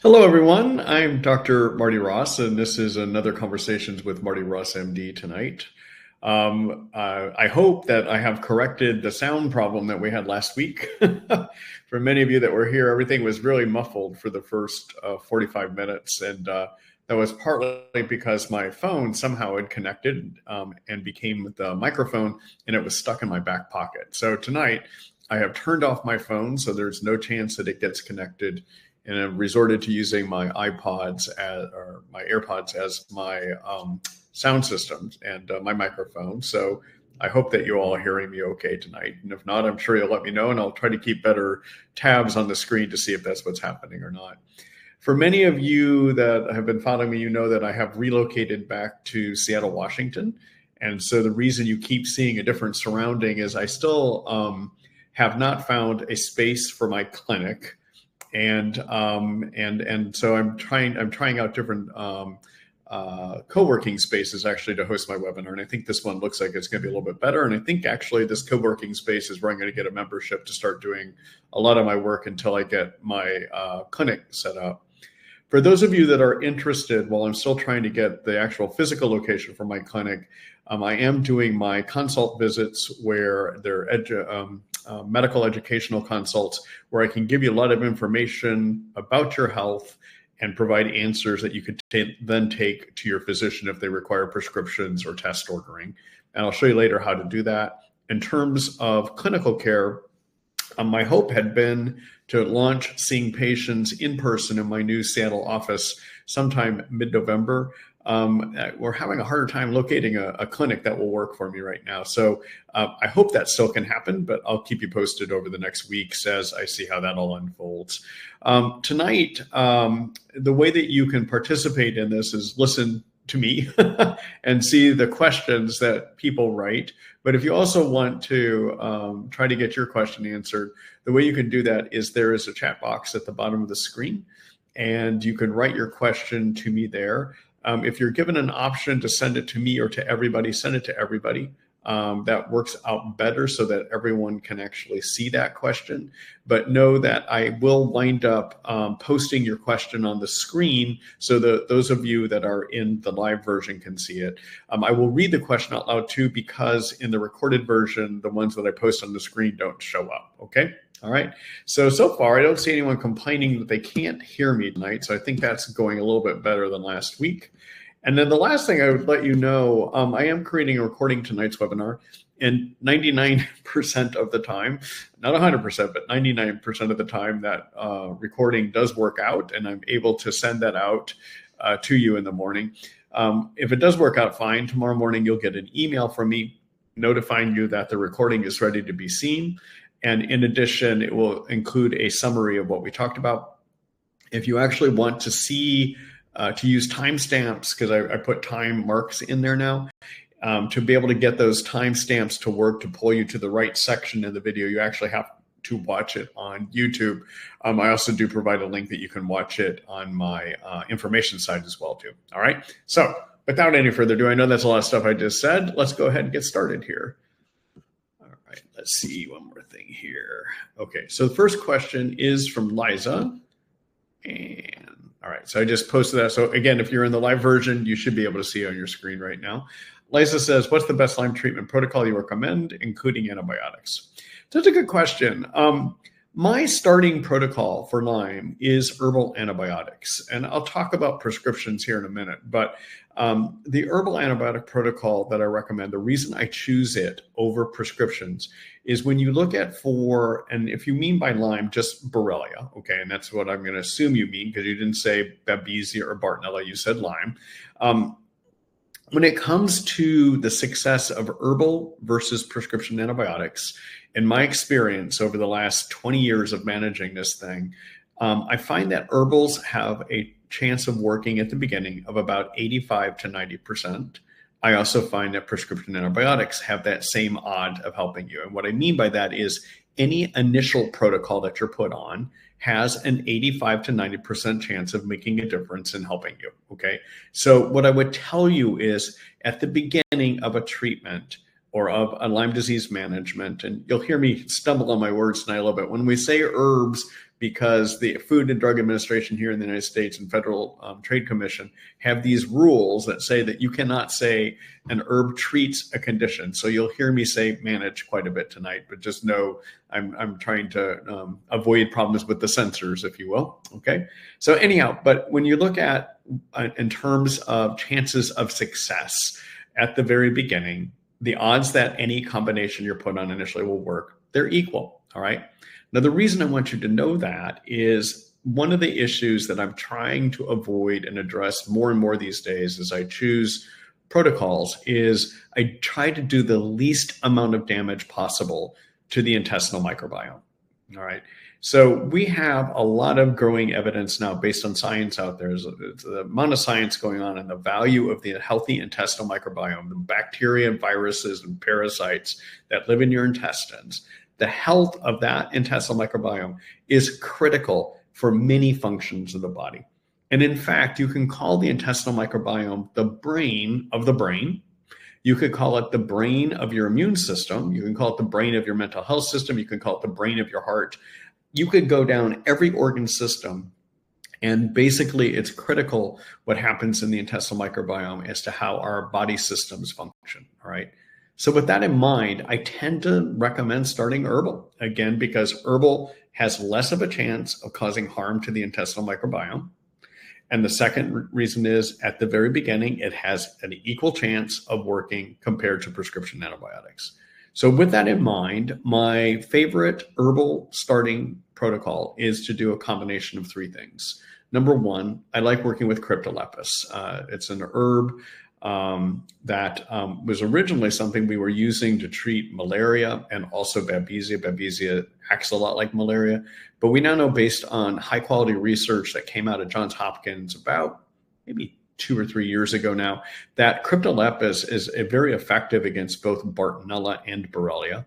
Hello, everyone. I'm Dr. Marty Ross, and this is another Conversations with Marty Ross MD tonight. I hope that I have corrected the sound problem that we had last week. For many of you that were here, everything was really muffled for the first 45 minutes, and that was partly because my phone somehow had connected and became the microphone, and it was stuck in my back pocket. So tonight, I have turned off my phone, so there's no chance that it gets connected, and I've resorted to using my iPods or my AirPods as my sound system and my microphone. So I hope that you all are hearing me okay tonight. And if not, I'm sure you'll let me know, and I'll try to keep better tabs on the screen to see if that's what's happening or not. For many of you that have been following me, you know that I have relocated back to Seattle, Washington. And so the reason you keep seeing a different surrounding is I still have not found a space for my clinic. And so I'm trying out different co-working spaces actually to host my webinar. And I think this one looks like it's going to be a little bit better. And I think actually this co-working space is where I'm going to get a membership to start doing a lot of my work until I get my clinic set up. For those of you that are interested, while I'm still trying to get the actual physical location for my clinic, I am doing my consult visits where they're medical educational consults where I can give you a lot of information about your health and provide answers that you could then take to your physician if they require prescriptions or test ordering. And I'll show you later how to do that. In terms of clinical care, my hope had been to launch seeing patients in person in my new Seattle office sometime mid-November. We're having a harder time locating a clinic that will work for me right now. So I hope that still can happen, but I'll keep you posted over the next weeks as I see how that all unfolds. Tonight, the way that you can participate in this is listen to me and see the questions that people write. But if you also want to try to get your question answered, the way you can do that is there is a chat box at the bottom of the screen, and you can write your question to me there. If you're given an option to send it to me or to everybody, send it to everybody. That works out better so that everyone can actually see that question. But know that I will wind up posting your question on the screen so that those of you that are in the live version can see it. I will read the question out loud too, because in the recorded version, the ones that I post on the screen don't show up, okay? All right. So far, I don't see anyone complaining that they can't hear me tonight. So I think that's going a little bit better than last week. And then the last thing I would let you know, I am creating a recording tonight's webinar, and 99% of the time, not 100%, but 99% of the time that recording does work out, and I'm able to send that out to you in the morning. If it does work out fine, tomorrow morning you'll get an email from me notifying you that the recording is ready to be seen. And in addition, it will include a summary of what we talked about. If you actually want to see, to use timestamps, because I put time marks in there now, to be able to get those timestamps to work to pull you to the right section in the video, you actually have to watch it on YouTube. I also do provide a link that you can watch it on my information site as well too. All right. So without any further ado, I know that's a lot of stuff I just said. Let's go ahead and get started here. Let's see one more thing here. Okay, so the first question is from Liza. And all right, so I just posted that. So again, if you're in the live version, you should be able to see it on your screen right now. Liza says, what's the best Lyme treatment protocol you recommend, including antibiotics? So that's a good question. My starting protocol for Lyme is herbal antibiotics. And I'll talk about prescriptions here in a minute. But the herbal antibiotic protocol that I recommend, the reason I choose it over prescriptions is when you look at and if you mean by Lyme, just Borrelia, okay, and that's what I'm going to assume you mean because you didn't say Babesia or Bartonella, you said Lyme. When it comes to the success of herbal versus prescription antibiotics, in my experience over the last 20 years of managing this thing, I find that herbals have a chance of working at the beginning of about 85 to 90%. I also find that prescription antibiotics have that same odd of helping you. And what I mean by that is any initial protocol that you're put on has an 85 to 90% chance of making a difference in helping you, okay? So what I would tell you is at the beginning of a treatment, or of a Lyme disease management. And you'll hear me stumble on my words tonight a little bit. When we say herbs, because the Food and Drug Administration here in the United States and Federal Trade Commission have these rules that say that you cannot say an herb treats a condition. So you'll hear me say manage quite a bit tonight, but just know I'm trying to avoid problems with the censors, if you will. Okay. So anyhow, but when you look at in terms of chances of success at the very beginning, the odds that any combination you're put on initially will work, they're equal. All right. Now, the reason I want you to know that is one of the issues that I'm trying to avoid and address more and more these days as I choose protocols is I try to do the least amount of damage possible to the intestinal microbiome. All right. So we have a lot of growing evidence now based on science out there. There's the amount of science going on and the value of the healthy intestinal microbiome, the bacteria, viruses, and parasites that live in your intestines. The health of that intestinal microbiome is critical for many functions of the body. And in fact, you can call the intestinal microbiome the brain of the brain. You could call it the brain of your immune system. You can call it the brain of your mental health system. You can call it the brain of your heart. You could go down every organ system. And basically, it's critical what happens in the intestinal microbiome as to how our body systems function. All right. So with that in mind, I tend to recommend starting herbal, again, because herbal has less of a chance of causing harm to the intestinal microbiome. And the second reason is at the very beginning, it has an equal chance of working compared to prescription antibiotics. So with that in mind, my favorite herbal starting protocol is to do a combination of three things. Number one, I like working with Cryptolepis. It's an herb that was originally something we were using to treat malaria and also Babesia. Babesia acts a lot like malaria, but we now know based on high quality research that came out of Johns Hopkins about maybe 2 or 3 years ago now, that Cryptolepis is very effective against both Bartonella and Borrelia.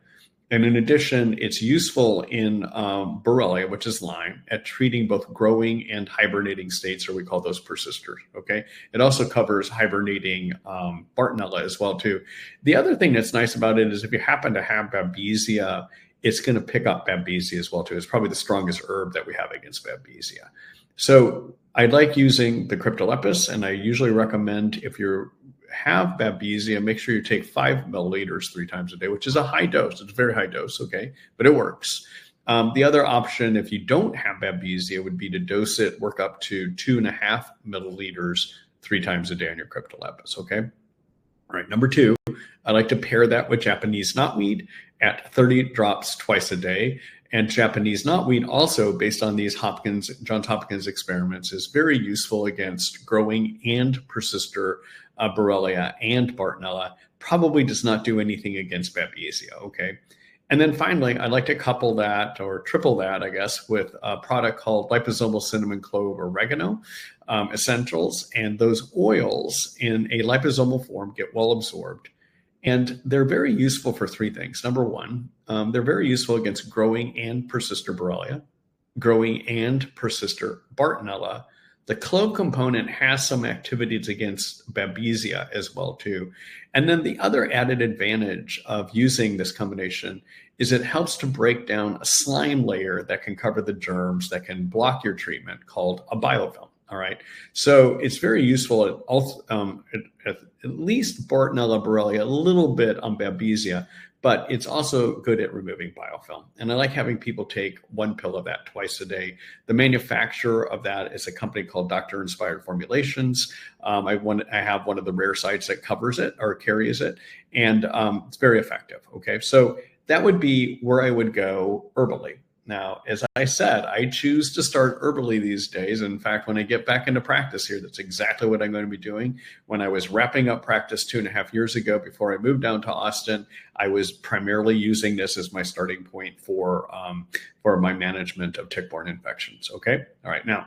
And in addition, it's useful in Borrelia, which is Lyme, at treating both growing and hibernating states, or we call those persisters, okay? It also covers hibernating Bartonella as well, too. The other thing that's nice about it is if you happen to have Babesia, it's going to pick up Babesia as well, too. It's probably the strongest herb that we have against Babesia. So I like using the Cryptolepis, and I usually recommend if you have Babesia, make sure you take 5 milliliters 3 times a day, which is a high dose. It's a very high dose, okay? But it works. The other option, if you don't have Babesia, would be to dose it, work up to 2.5 milliliters 3 times a day on your Cryptolepis, okay? All right, number 2, I like to pair that with Japanese knotweed at 30 drops twice a day. And Japanese knotweed also, based on these Johns Hopkins experiments, is very useful against growing and persister Borrelia and Bartonella. Probably does not do anything against Babesia, okay? And then finally, I'd like to couple that or triple that, I guess, with a product called liposomal cinnamon clove oregano essentials. And those oils in a liposomal form get well absorbed. And they're very useful for 3 things. Number 1, they're very useful against growing and persister Borrelia, growing and persister Bartonella. The clove component has some activities against Babesia as well, too. And then the other added advantage of using this combination is it helps to break down a slime layer that can cover the germs that can block your treatment called a biofilm. All right. So it's very useful at least Bartonella, Borrelia, a little bit on Babesia, but it's also good at removing biofilm. And I like having people take 1 pill of that twice a day. The manufacturer of that is a company called Doctor Inspired Formulations. I have one of the rare sites that covers it or carries it, and it's very effective. Okay. So that would be where I would go herbally. Now, as I said, I choose to start herbally these days. In fact, when I get back into practice here, that's exactly what I'm going to be doing. When I was wrapping up practice 2.5 years ago, before I moved down to Austin, I was primarily using this as my starting point for my management of tick-borne infections. Okay. All right. Now,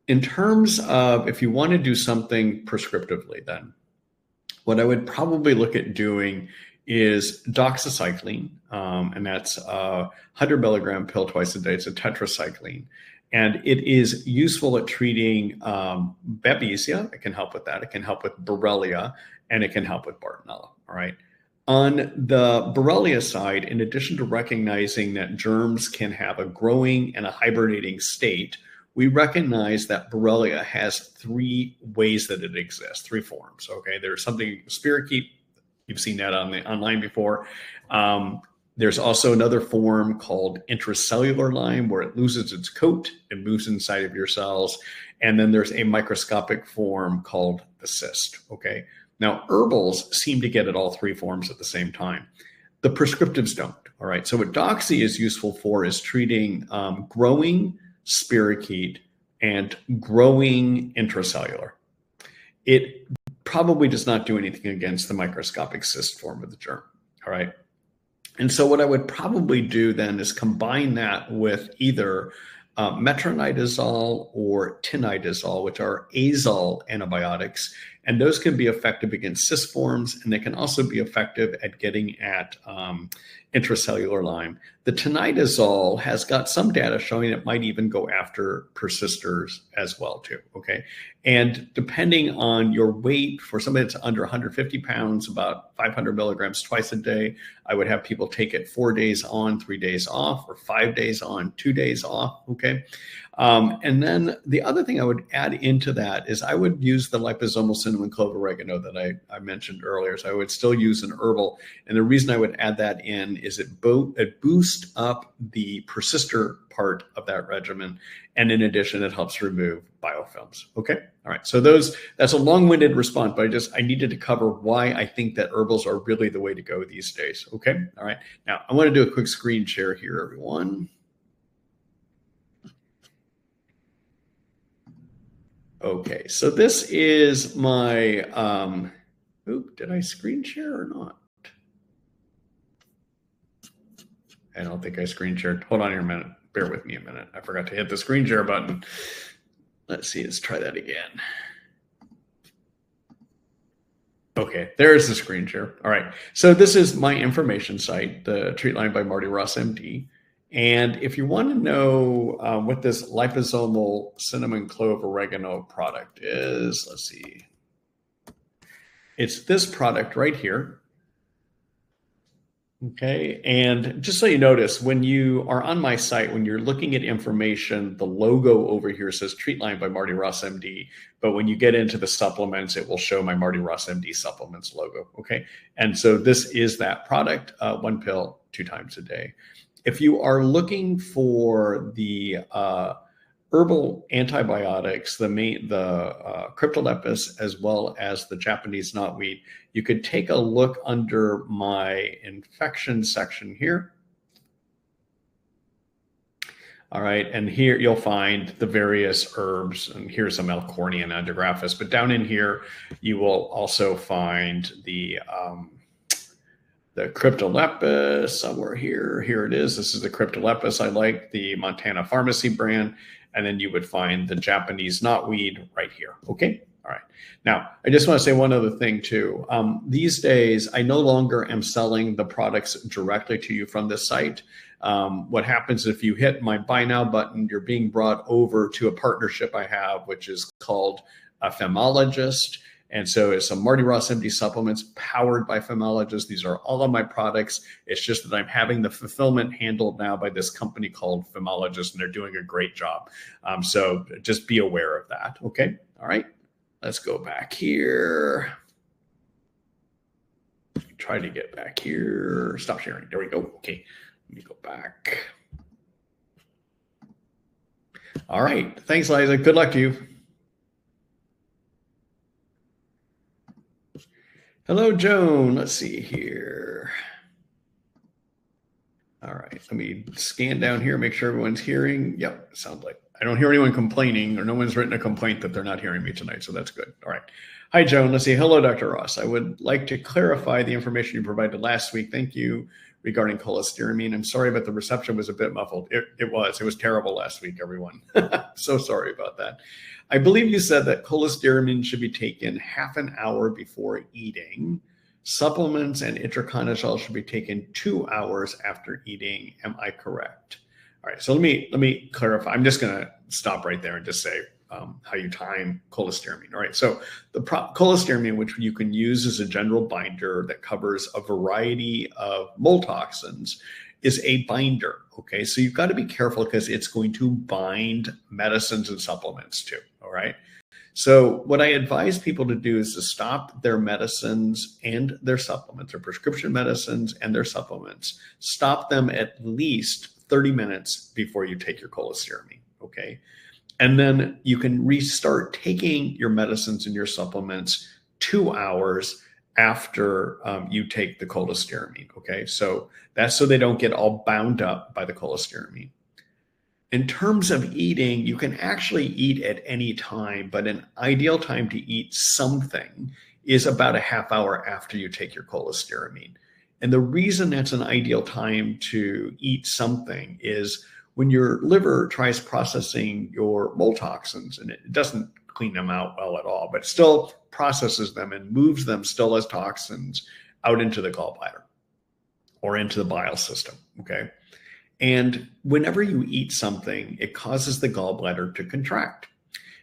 in terms of if you want to do something prescriptively, then what I would probably look at doing is doxycycline, and that's a 100 milligram pill twice a day. It's a tetracycline, and it is useful at treating Babesia. It can help with that. It can help with Borrelia, and it can help with Bartonella. All right. On the Borrelia side, in addition to recognizing that germs can have a growing and a hibernating state, we recognize that Borrelia has three ways that it exists, three forms. Okay, there's something spirochete. You've seen that online before. There's also another form called intracellular Lyme, where it loses its coat and moves inside of your cells. And then there's a microscopic form called the cyst. Okay. Now, herbals seem to get at all three forms at the same time. The prescriptives don't. All right. So what doxy is useful for is treating growing spirochete and growing intracellular. It probably does not do anything against the microscopic cyst form of the germ. All right. And so what I would probably do then is combine that with either metronidazole or tinidazole, which are azole antibiotics. And those can be effective against cyst forms, and they can also be effective at getting at intracellular Lyme. The tinidazole has got some data showing it might even go after persisters as well too, okay? And depending on your weight, for somebody that's under 150 pounds, about 500 milligrams twice a day, I would have people take it 4 days on, 3 days off, or 5 days on, 2 days off, okay? And then the other thing I would add into that is I would use the liposomal cinnamon clove oregano that I mentioned earlier. So I would still use an herbal. And the reason I would add that in is it boosts up the persister part of that regimen. And in addition, it helps remove biofilms. Okay. All right. So that's a long-winded response, but I needed to cover why I think that herbals are really the way to go these days. Okay. All right. Now I want to do a quick screen share here, everyone. Okay, so this is my, did I screen share or not? I don't think I screen shared. Hold on here a minute. Bear with me a minute. I forgot to hit the screen share button. Let's see, let's try that again. Okay, there's the screen share. All right, so this is my information site, the Treat Lyme by Marty Ross MD. And if you want to know what this liposomal cinnamon clove oregano product is, let's see. It's this product right here. Okay, and just so you notice, when you are on my site, when you're looking at information, the logo over here says Treat Lyme by Marty Ross MD. But when you get into the supplements, it will show my Marty Ross MD supplements logo. Okay, and so this is that product, 1 pill 2 times a day. If you are looking for the herbal antibiotics, the cryptolepis, as well as the Japanese knotweed, you could take a look under my infection section here. All right, and here you'll find the various herbs, and here's some Melcornia and Andrographis, but down in here, you will also find the cryptolepis somewhere here. Here it is. This is the cryptolepis. I like the Montana Pharmacy brand. And then you would find the Japanese knotweed right here. Okay. All right. Now, I just want to say one other thing too. These days, I no longer am selling the products directly to you from this site. What happens if you hit my buy now button, you're being brought over to a partnership I have, which is called a Femologist. And so it's some Marty Ross MD supplements powered by Femologist. These are all of my products. It's just that I'm having the fulfillment handled now by this company called Femologist, and they're doing a great job. So just be aware of that. Okay. All right. Let's go back here. Try to get back here. Stop sharing. There we go. Okay. Let me go back. All right. Thanks, Liza. Good luck to you. Hello, Joan. Let's see here. All right, let me scan down here, make sure everyone's hearing. Yep, it sounds like I don't hear anyone complaining, or no one's written a complaint that they're not hearing me tonight, so that's good. All right. Hi, Joan. Let's see. Hello, Dr. Ross. I would like to clarify the information you provided last week. Thank you regarding cholestyramine. I'm sorry, but the reception was a bit muffled. It was terrible last week, everyone. So sorry about that. I believe you said that cholestyramine should be taken half an hour before eating. Supplements and itraconazole should be taken 2 hours after eating. Am I correct? All right, so let me clarify. I'm just going to stop right there and just say time cholestyramine. All right, so the cholestyramine, which you can use as a general binder that covers a variety of mold toxins, is a binder. Okay, so you've got to be careful because it's going to bind medicines and supplements too. All right. So what I advise people to do is to stop their medicines and their supplements, their prescription medicines and their supplements. Stop them at least 30 minutes before you take your cholestyramine, okay? And then you can restart taking your medicines and your supplements 2 hours after you take the cholestyramine, okay? So that's so they don't get all bound up by the cholestyramine. In terms of eating, you can actually eat at any time, but an ideal time to eat something is about a half hour after you take your cholestyramine. And the reason that's an ideal time to eat something is when your liver tries processing your mold toxins, and it doesn't clean them out well at all, but still processes them and moves them still as toxins out into the gallbladder or into the bile system, okay? And whenever you eat something, it causes the gallbladder to contract.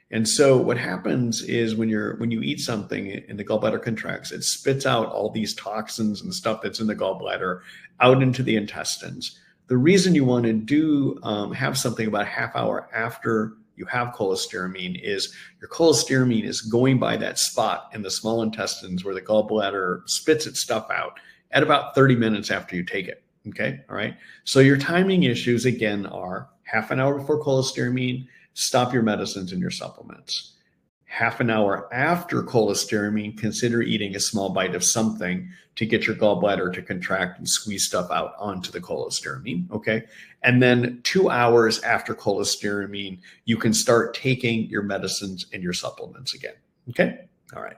And so what happens is when you eat something and the gallbladder contracts, it spits out all these toxins and stuff that's in the gallbladder out into the intestines. The reason you want to have something about a half hour after you have cholestyramine is your cholestyramine is going by that spot in the small intestines where the gallbladder spits its stuff out at about 30 minutes after you take it. Okay. All right. So your timing issues again are half an hour before cholestyramine, stop your medicines and your supplements. Half an hour after cholestyramine, consider eating a small bite of something to get your gallbladder to contract and squeeze stuff out onto the cholestyramine. Okay. And then 2 hours after cholestyramine, you can start taking your medicines and your supplements again. Okay. All right.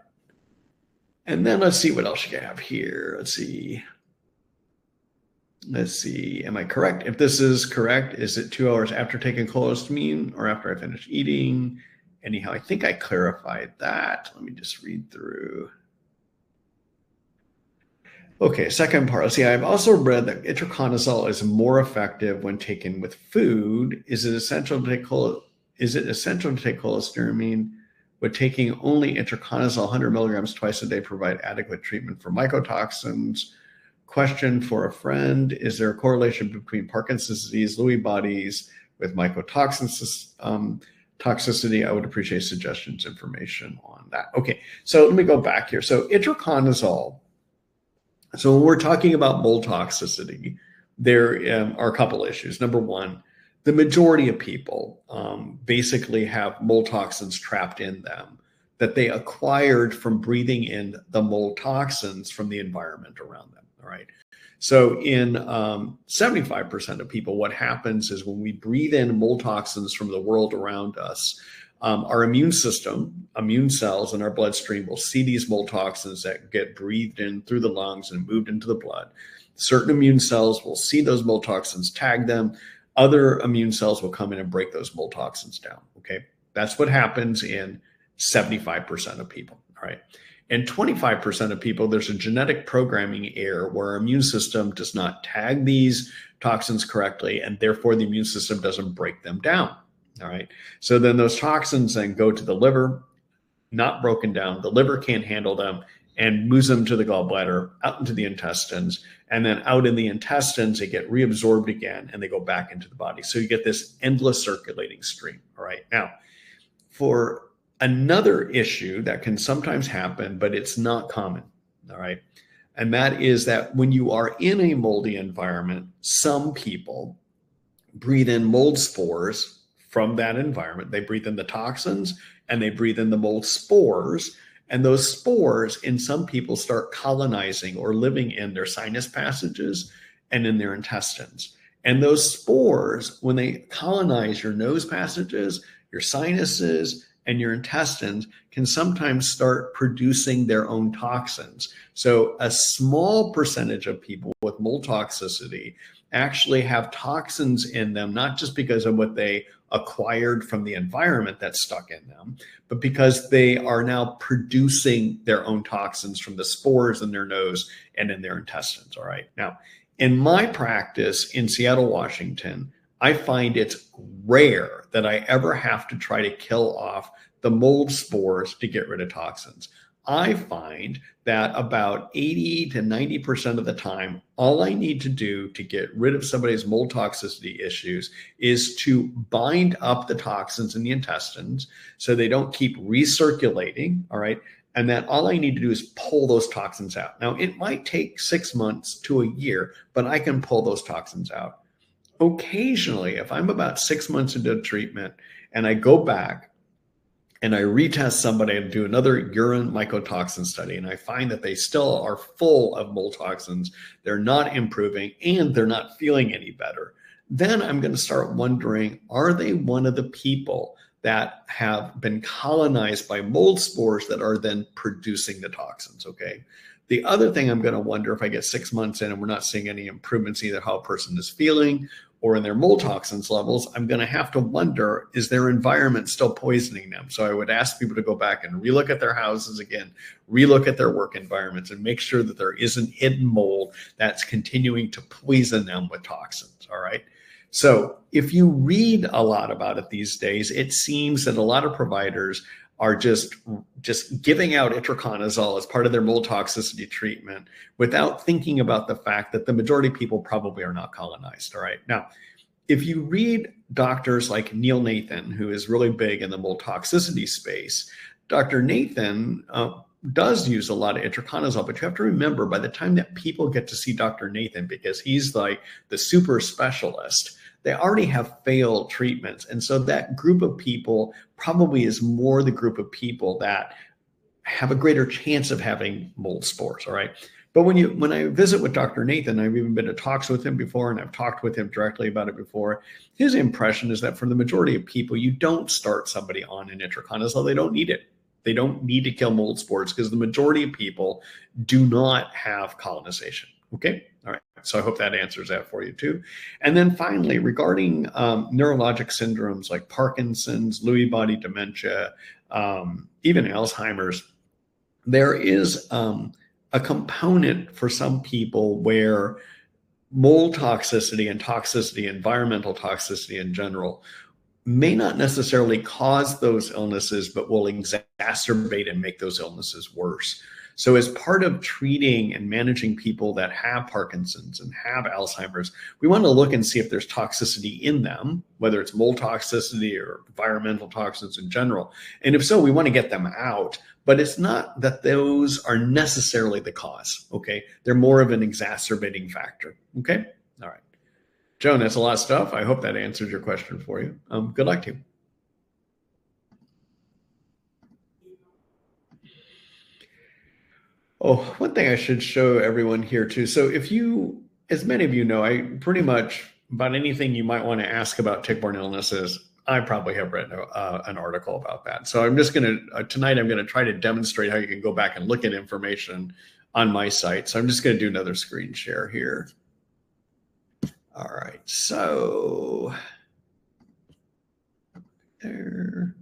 And then let's see what else you have here. Let's see. Am I correct? If this is correct, is it 2 hours after taking cholestyramine or after I finish eating? Anyhow, I think I clarified that. Let me just read through. Okay, second part. Let's see, I've also read that itraconazole is more effective when taken with food. Is it essential to take cholestyramine? Would taking only itraconazole 100 milligrams twice a day provide adequate treatment for mycotoxins? Question for a friend, is there a correlation between Parkinson's disease, Lewy bodies with mycotoxins toxicity? I would appreciate suggestions, information on that. Okay, so let me go back here. So itraconazole, so when we're talking about mold toxicity, there are a couple issues. Number one, the majority of people basically have mold toxins trapped in them that they acquired from breathing in the mold toxins from the environment around them. All right. So in 75% of people, what happens is when we breathe in mold toxins from the world around us, our immune system, immune cells in our bloodstream will see these mold toxins that get breathed in through the lungs and moved into the blood. Certain immune cells will see those mold toxins, tag them. Other immune cells will come in and break those mold toxins down. Okay. That's what happens in 75% of people. All right. In 25% of people, there's a genetic programming error where our immune system does not tag these toxins correctly, and therefore the immune system doesn't break them down. All right. So then those toxins then go to the liver, not broken down. The liver can't handle them and moves them to the gallbladder, out into the intestines, and then out in the intestines, they get reabsorbed again and they go back into the body. So you get this endless circulating stream. All right. Now, for another issue that can sometimes happen, but it's not common, all right? And that is that when you are in a moldy environment, some people breathe in mold spores from that environment. They breathe in the toxins and they breathe in the mold spores. And those spores in some people start colonizing or living in their sinus passages and in their intestines. And those spores, when they colonize your nose passages, your sinuses, and your intestines, can sometimes start producing their own toxins. So a small percentage of people with mold toxicity actually have toxins in them, not just because of what they acquired from the environment that's stuck in them, but because they are now producing their own toxins from the spores in their nose and in their intestines. All right. Now, in my practice in Seattle, Washington, I find it's rare that I ever have to try to kill off the mold spores to get rid of toxins. I find that about 80 to 90% of the time, all I need to do to get rid of somebody's mold toxicity issues is to bind up the toxins in the intestines so they don't keep recirculating, all right? And that all I need to do is pull those toxins out. Now, it might take 6 months to a year, but I can pull those toxins out. Occasionally, if I'm about 6 months into treatment and I go back and I retest somebody and do another urine mycotoxin study, and I find that they still are full of mold toxins, they're not improving, and they're not feeling any better, then I'm going to start wondering, are they one of the people that have been colonized by mold spores that are then producing the toxins, okay? The other thing I'm going to wonder, if I get 6 months in and we're not seeing any improvements, either how a person is feeling or in their mold toxins levels, I'm going to have to wonder, is their environment still poisoning them? So I would ask people to go back and relook at their houses again, relook at their work environments, and make sure that there isn't hidden mold that's continuing to poison them with toxins, all right? So if you read a lot about it these days, it seems that a lot of providers are just giving out itraconazole as part of their mold toxicity treatment without thinking about the fact that the majority of people probably are not colonized, all right? Now, if you read doctors like Neil Nathan, who is really big in the mold toxicity space, Dr. Nathan does use a lot of itraconazole, but you have to remember, by the time that people get to see Dr. Nathan, because he's like the super specialist, they already have failed treatments. And so that group of people probably is more the group of people that have a greater chance of having mold spores, all right? But when I visit with Dr. Nathan, I've even been to talks with him before, and I've talked with him directly about it before. His impression is that for the majority of people, you don't start somebody on an itraconazole. They don't need it. They don't need to kill mold spores because the majority of people do not have colonization. Okay. All right. So I hope that answers that for you too. And then finally, regarding neurologic syndromes like Parkinson's, Lewy body dementia, even Alzheimer's, there is a component for some people where mold toxicity and toxicity, environmental toxicity in general, may not necessarily cause those illnesses, but will exacerbate and make those illnesses worse. So as part of treating and managing people that have Parkinson's and have Alzheimer's, we want to look and see if there's toxicity in them, whether it's mold toxicity or environmental toxins in general. And if so, we want to get them out. But it's not that those are necessarily the cause, okay? They're more of an exacerbating factor, okay? All right. Joan, that's a lot of stuff. I hope that answers your question for you. Good luck to you. Oh, one thing I should show everyone here too. So if you, as many of you know, I pretty much, about anything you might want to ask about tick-borne illnesses, I probably have written an article about that. So I'm just going to, tonight I'm going to try to demonstrate how you can go back and look at information on my site. So I'm just going to do another screen share here. All right, so there.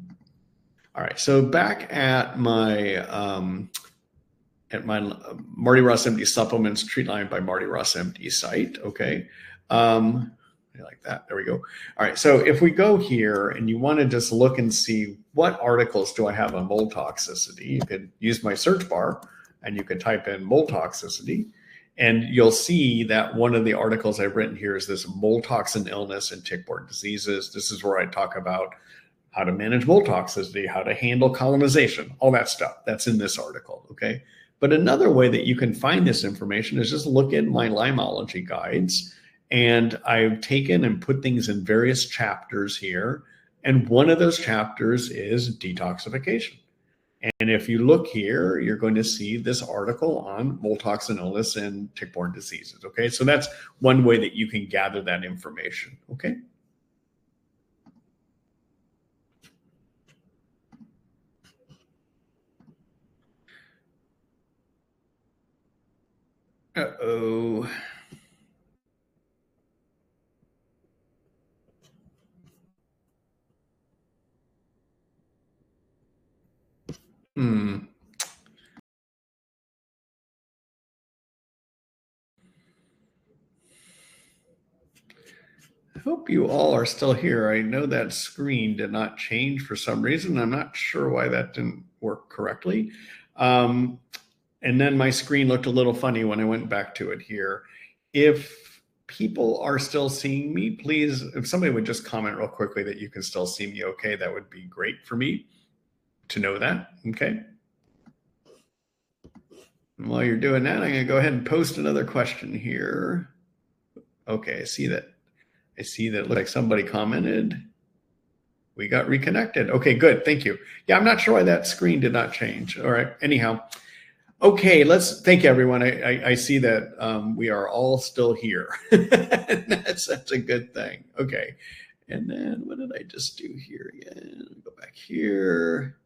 All right, so back at my Marty Ross MD supplements, Treat Lyme by Marty Ross MD site. Okay, like that. There we go. All right, so if we go here and you want to just look and see what articles do I have on mold toxicity, you could use my search bar and you could type in mold toxicity. And you'll see that one of the articles I've written here is this mold toxin illness and tick-borne diseases. This is where I talk about how to manage mold toxicity, how to handle colonization, all that stuff. That's in this article, okay? But another way that you can find this information is just look at my Lymeology guides. And I've taken and put things in various chapters here. And one of those chapters is detoxification. And if you look here, you're going to see this article on mold toxin illness and tick-borne diseases. Okay, so that's one way that you can gather that information. Okay. Uh-oh. hope you all are still here. I know that screen did not change for some reason. I'm not sure why that didn't work correctly. And then my screen looked a little funny when I went back to it here. If people are still seeing me, please, if somebody would just comment real quickly that you can still see me okay, that would be great for me to know that, okay? And while you're doing that, I'm going to go ahead and post another question here. Okay, I see that. It looks like somebody commented. We got reconnected. Okay, good. Thank you. Yeah, I'm not sure why that screen did not change. All right. Anyhow, okay. Thank you, everyone. I see that we are all still here. That's a good thing. Okay. And then what did I just do here again? Go back here.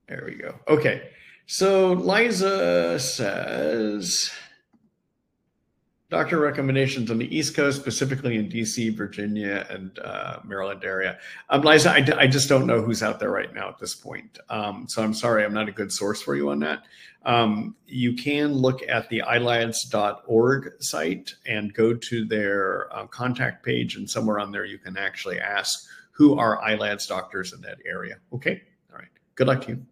There we go. Okay. So Liza says, doctor recommendations on the East Coast, specifically in DC, Virginia, and Maryland area. Liza, I just don't know who's out there right now at this point. So I'm sorry, I'm not a good source for you on that. You can look at the ilads.org site and go to their contact page, and somewhere on there you can actually ask who are ILADS doctors in that area. Okay, all right. Good luck to you.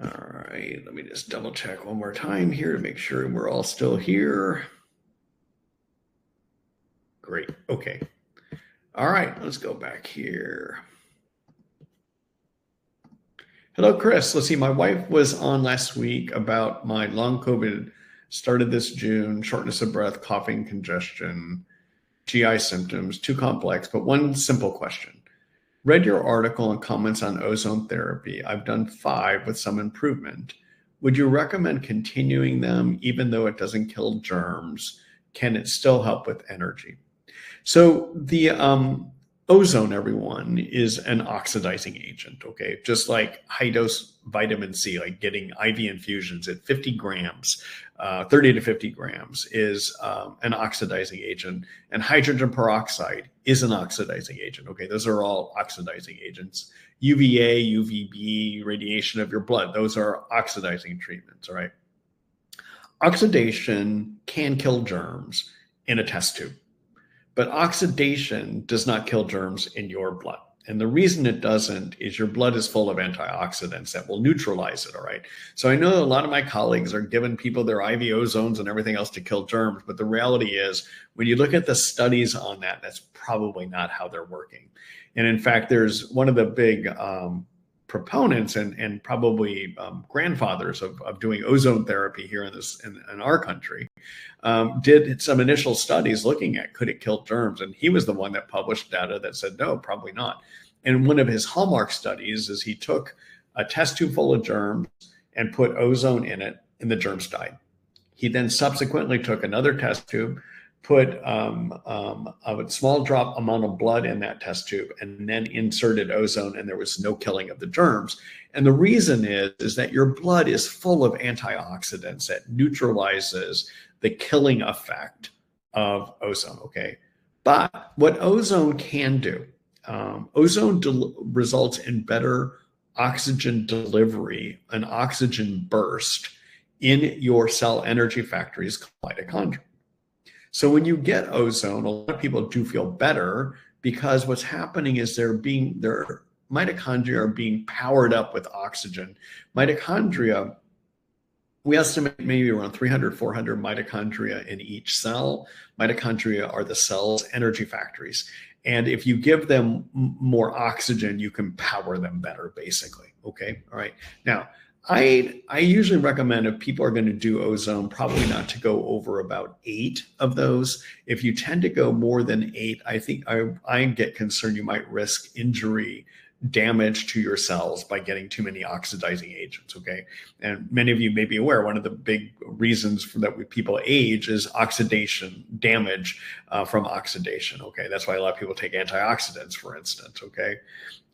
All right, let me just double check one more time here to make sure we're all still here. Great, okay. All right, let's go back here. Hello, Chris. Let's see, my wife was on last week about my long COVID, started this June, shortness of breath, coughing, congestion, GI symptoms, too complex, but one simple question. Read your article and comments on ozone therapy. I've done 5 with some improvement. Would you recommend continuing them even though it doesn't kill germs? Can it still help with energy? So the ozone, everyone, is an oxidizing agent, okay? Just like high dose vitamin C, like getting IV infusions at 50 grams, 30 to 50 grams is an oxidizing agent. And hydrogen peroxide is an oxidizing agent, okay? Those are all oxidizing agents. UVA, UVB, radiation of your blood, those are oxidizing treatments, all right? Oxidation can kill germs in a test tube. But oxidation does not kill germs in your blood. And the reason it doesn't is your blood is full of antioxidants that will neutralize it, all right? So I know a lot of my colleagues are giving people their IV ozones and everything else to kill germs, but the reality is when you look at the studies on that, that's probably not how they're working. And in fact, there's one of the big proponents and probably grandfathers of doing ozone therapy here in our country, did some initial studies looking at could it kill germs, and he was the one that published data that said no, probably not. And one of his hallmark studies is he took a test tube full of germs and put ozone in it, and the germs died. He then subsequently took another test tube, put a small drop amount of blood in that test tube, and then inserted ozone, and there was no killing of the germs. And the reason is that your blood is full of antioxidants that neutralizes the killing effect of ozone, okay? But what ozone can do, ozone results in better oxygen delivery, an oxygen burst in your cell energy factories called mitochondria. So when you get ozone, a lot of people do feel better because what's happening is their mitochondria are being powered up with oxygen. Mitochondria, we estimate maybe around 300, 400 mitochondria in each cell. Mitochondria are the cell's energy factories. And if you give them more oxygen, you can power them better, basically. Okay, all right. Now, I usually recommend if people are going to do ozone, probably not to go over about 8 of those. If you tend to go more than 8, I think I get concerned you might risk injury, damage to your cells by getting too many oxidizing agents, okay? And many of you may be aware, one of the big reasons for that people age is oxidation, damage from oxidation, okay? That's why a lot of people take antioxidants, for instance, okay?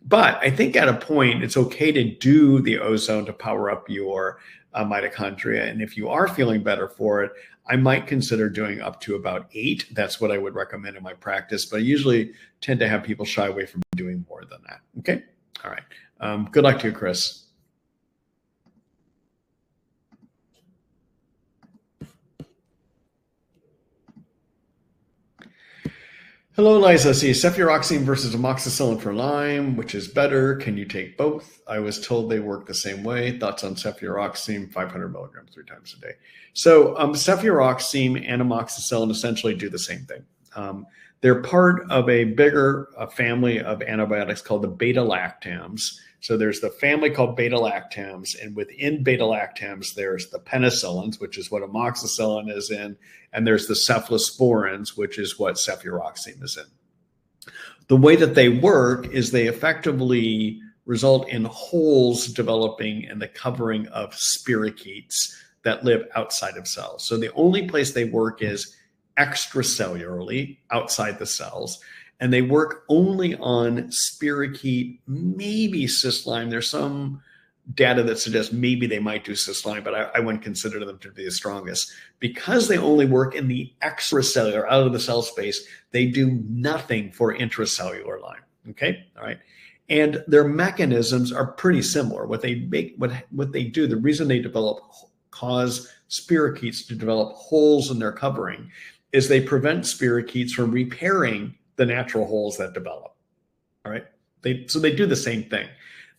But I think at a point, it's okay to do the ozone to power up your mitochondria. And if you are feeling better for it, I might consider doing up to about 8. That's what I would recommend in my practice. But I usually tend to have people shy away from doing more than that. Okay. All right. Good luck to you, Chris. Hello, Liza. See, cefuroxime versus amoxicillin for Lyme, which is better? Can you take both? I was told they work the same way. Thoughts on cefuroxime, 500 milligrams 3 times a day. So cefuroxime and amoxicillin essentially do the same thing. They're part of a bigger family of antibiotics called the beta-lactams. So there's the family called beta-lactams, and within beta-lactams, there's the penicillins, which is what amoxicillin is in, and there's the cephalosporins, which is what cefuroxime is in. The way that they work is they effectively result in holes developing in the covering of spirochetes that live outside of cells. So the only place they work is extracellularly, outside the cells, and they work only on spirochete, maybe cyst Lyme. There's some data that suggests maybe they might do cyst Lyme, but I wouldn't consider them to be the strongest. Because they only work in the extracellular, out of the cell space, they do nothing for intracellular Lyme, okay? All right. And their mechanisms are pretty similar. What they do, the reason they cause spirochetes to develop holes in their covering is they prevent spirochetes from repairing the natural holes that develop. All right. So they do the same thing.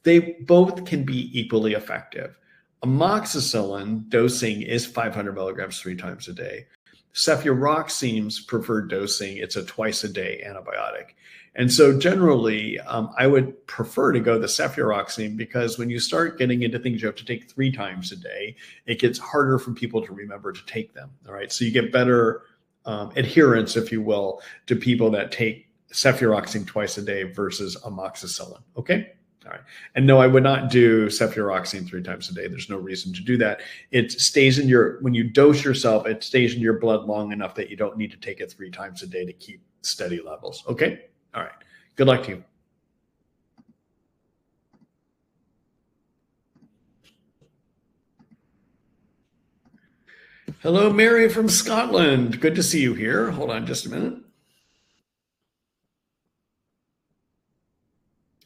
They both can be equally effective. Amoxicillin dosing is 500 milligrams 3 times a day. Cefuroxime's preferred dosing, it's a twice a day antibiotic. And so generally, I would prefer to go the cefuroxime because when you start getting into things you have to take 3 times a day, it gets harder for people to remember to take them. All right. So you get better adherence, if you will, to people that take cefuroxime twice a day versus amoxicillin. Okay. All right. And no, I would not do cefuroxime 3 times a day. There's no reason to do that. It stays in when you dose yourself, it stays in your blood long enough that you don't need to take it 3 times a day to keep steady levels. Okay. All right. Good luck to you. Hello, Mary from Scotland. Good to see you here. Hold on just a minute.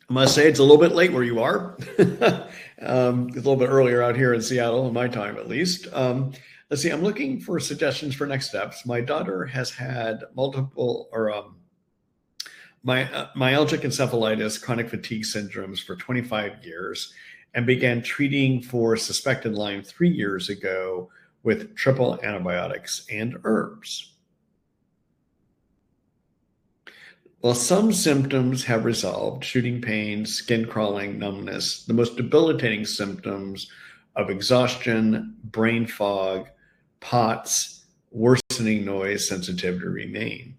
I must say it's a little bit late where you are. It's a little bit earlier out here in Seattle, in my time at least. Let's see, I'm looking for suggestions for next steps. My daughter has had myalgic encephalitis, chronic fatigue syndromes for 25 years and began treating for suspected Lyme 3 years ago with triple antibiotics and herbs. While some symptoms have resolved, shooting pain, skin crawling, numbness, the most debilitating symptoms of exhaustion, brain fog, POTS, worsening noise sensitivity remain.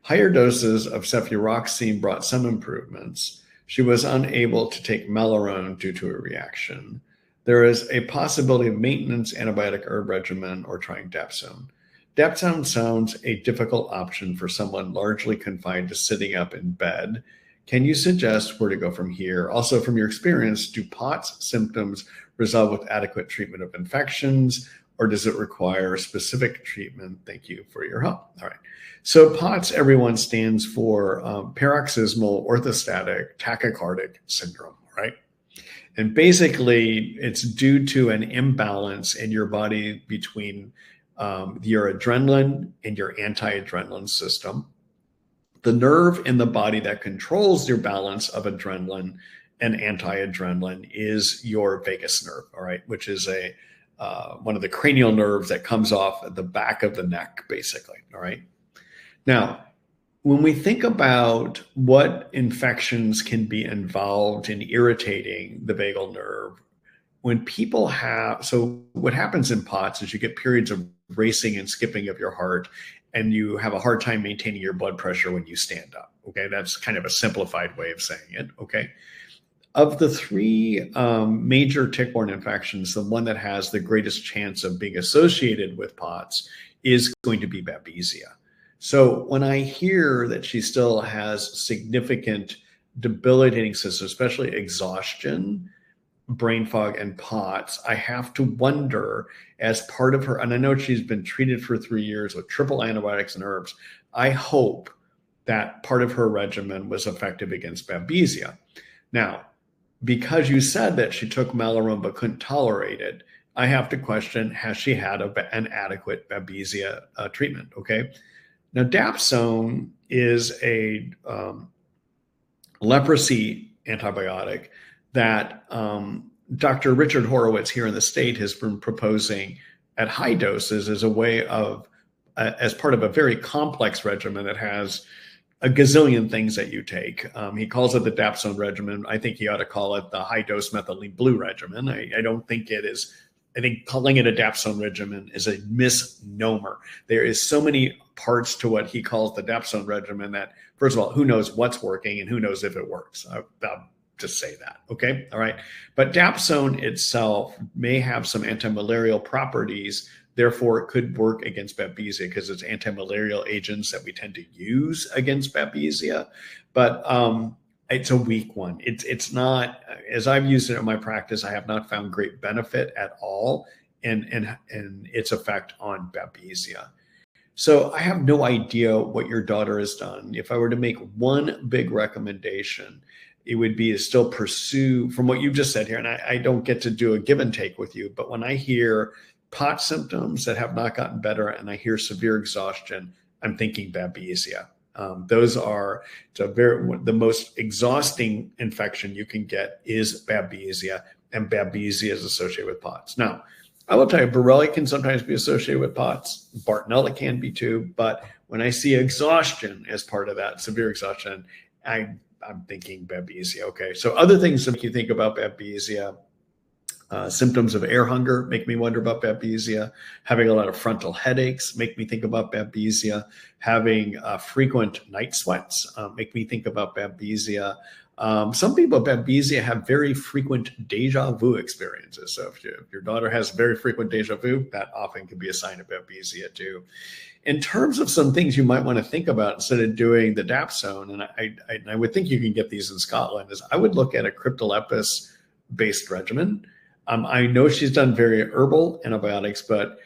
Higher doses of cefuroxime brought some improvements. She was unable to take Mellarone due to a reaction. There is a possibility of maintenance antibiotic herb regimen or trying Dapsone. Dapsone sounds a difficult option for someone largely confined to sitting up in bed. Can you suggest where to go from here? Also, from your experience, do POTS symptoms resolve with adequate treatment of infections, or does it require specific treatment? Thank you for your help. All right. So POTS, everyone, stands for paroxysmal orthostatic tachycardic syndrome, right? And basically, it's due to an imbalance in your body between your adrenaline and your anti-adrenaline system. The nerve in the body that controls your balance of adrenaline and anti-adrenaline is your vagus nerve, all right, which is one of the cranial nerves that comes off at the back of the neck, basically, all right? Now, when we think about what infections can be involved in irritating the vagal nerve, when people so what happens in POTS is you get periods of racing and skipping of your heart, and you have a hard time maintaining your blood pressure when you stand up, okay? That's kind of a simplified way of saying it, okay? Of the 3 major tick-borne infections, the one that has the greatest chance of being associated with POTS is going to be Babesia. So when I hear that she still has significant debilitating symptoms, especially exhaustion, brain fog, and POTS, I have to wonder, as part of her, and I know she's been treated for 3 years with triple antibiotics and herbs, I hope that part of her regimen was effective against Babesia. Now, because you said that she took Mellarone but couldn't tolerate it, I have to question, has she had an adequate Babesia treatment, okay? Now, Dapsone is a leprosy antibiotic that Dr. Richard Horowitz here in the state has been proposing at high doses as a way of, as part of a very complex regimen that has a gazillion things that you take. He calls it the Dapsone regimen. I think he ought to call it the high dose methylene blue regimen. I don't think it is. I think calling it a Dapsone regimen is a misnomer. There is so many parts to what he calls the Dapsone regimen that, first of all, who knows what's working and who knows if it works. I'll just say that. Okay. All right. But Dapsone itself may have some antimalarial properties. Therefore, it could work against Babesia because it's antimalarial agents that we tend to use against Babesia. But it's a weak one. It's not, as I've used it in my practice, I have not found great benefit at all in its effect on Babesia. So I have no idea what your daughter has done. If I were to make one big recommendation, it would be to still pursue, from what you've just said here, and I don't get to do a give and take with you, but when I hear POTS symptoms that have not gotten better and I hear severe exhaustion, I'm thinking Babesia. Those are the most exhausting infection you can get is Babesia, and Babesia is associated with POTS. Now, I will tell you, Borrelia can sometimes be associated with POTS. Bartonella can be too, but when I see exhaustion as part of that, severe exhaustion, I'm thinking Babesia. Okay, so other things that make you think about Babesia, symptoms of air hunger make me wonder about Babesia. Having a lot of frontal headaches make me think about Babesia. Having frequent night sweats make me think about Babesia. Some people with Babesia have very frequent deja vu experiences. So if your daughter has very frequent deja vu, that often can be a sign of Babesia too. In terms of some things you might want to think about instead of doing the Dapsone, and I would think you can get these in Scotland, is I would look at a cryptolepis-based regimen. I know she's done very herbal antibiotics, but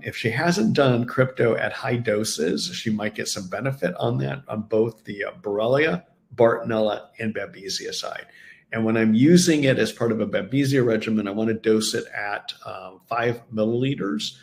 if she hasn't done crypto at high doses, she might get some benefit on that on both the Borrelia, Bartonella, and Babesia side. And when I'm using it as part of a Babesia regimen, I want to dose it at 5 milliliters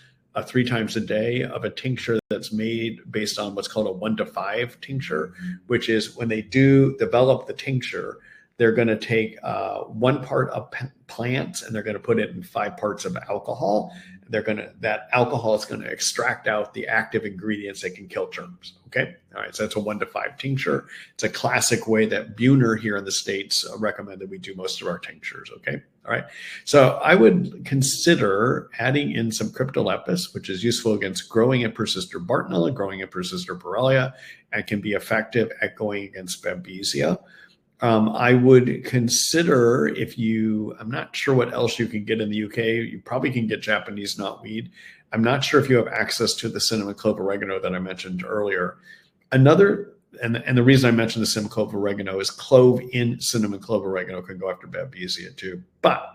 3 times a day of a tincture that's made based on what's called a 1-to-5 tincture, which is when they do develop the tincture, they're going to take 1 part of plants and they're going to put it in 5 parts of alcohol. That alcohol is going to extract out the active ingredients that can kill germs. Okay. All right. So that's a 1-to-5 tincture. It's a classic way that Buhner here in the States recommended we do most of our tinctures. Okay. All right. So I would consider adding in some cryptolepis, which is useful against growing and persistent Bartonella, growing and persistent Borrelia, and can be effective at going against Babesia. I would consider I'm not sure what else you can get in the UK. You probably can get Japanese knotweed. I'm not sure if you have access to the cinnamon clove oregano that I mentioned earlier. And the reason I mentioned the cinnamon clove oregano is clove in cinnamon clove oregano can go after Babesia too. But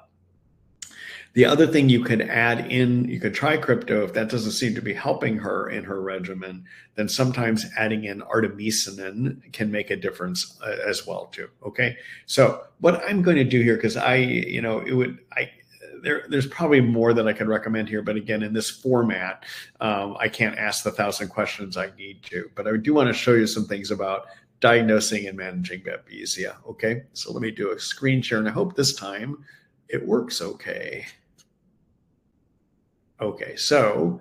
the other thing you could add in, you could try crypto. If that doesn't seem to be helping her in her regimen, then sometimes adding in artemisinin can make a difference as well too. Okay. So what I'm going to do here, because there's probably more that I could recommend here, but again, in this format, I can't ask the 1,000 questions I need to, but I do want to show you some things about diagnosing and managing Babesia. Okay. So let me do a screen share, and I hope this time it works okay. Okay, so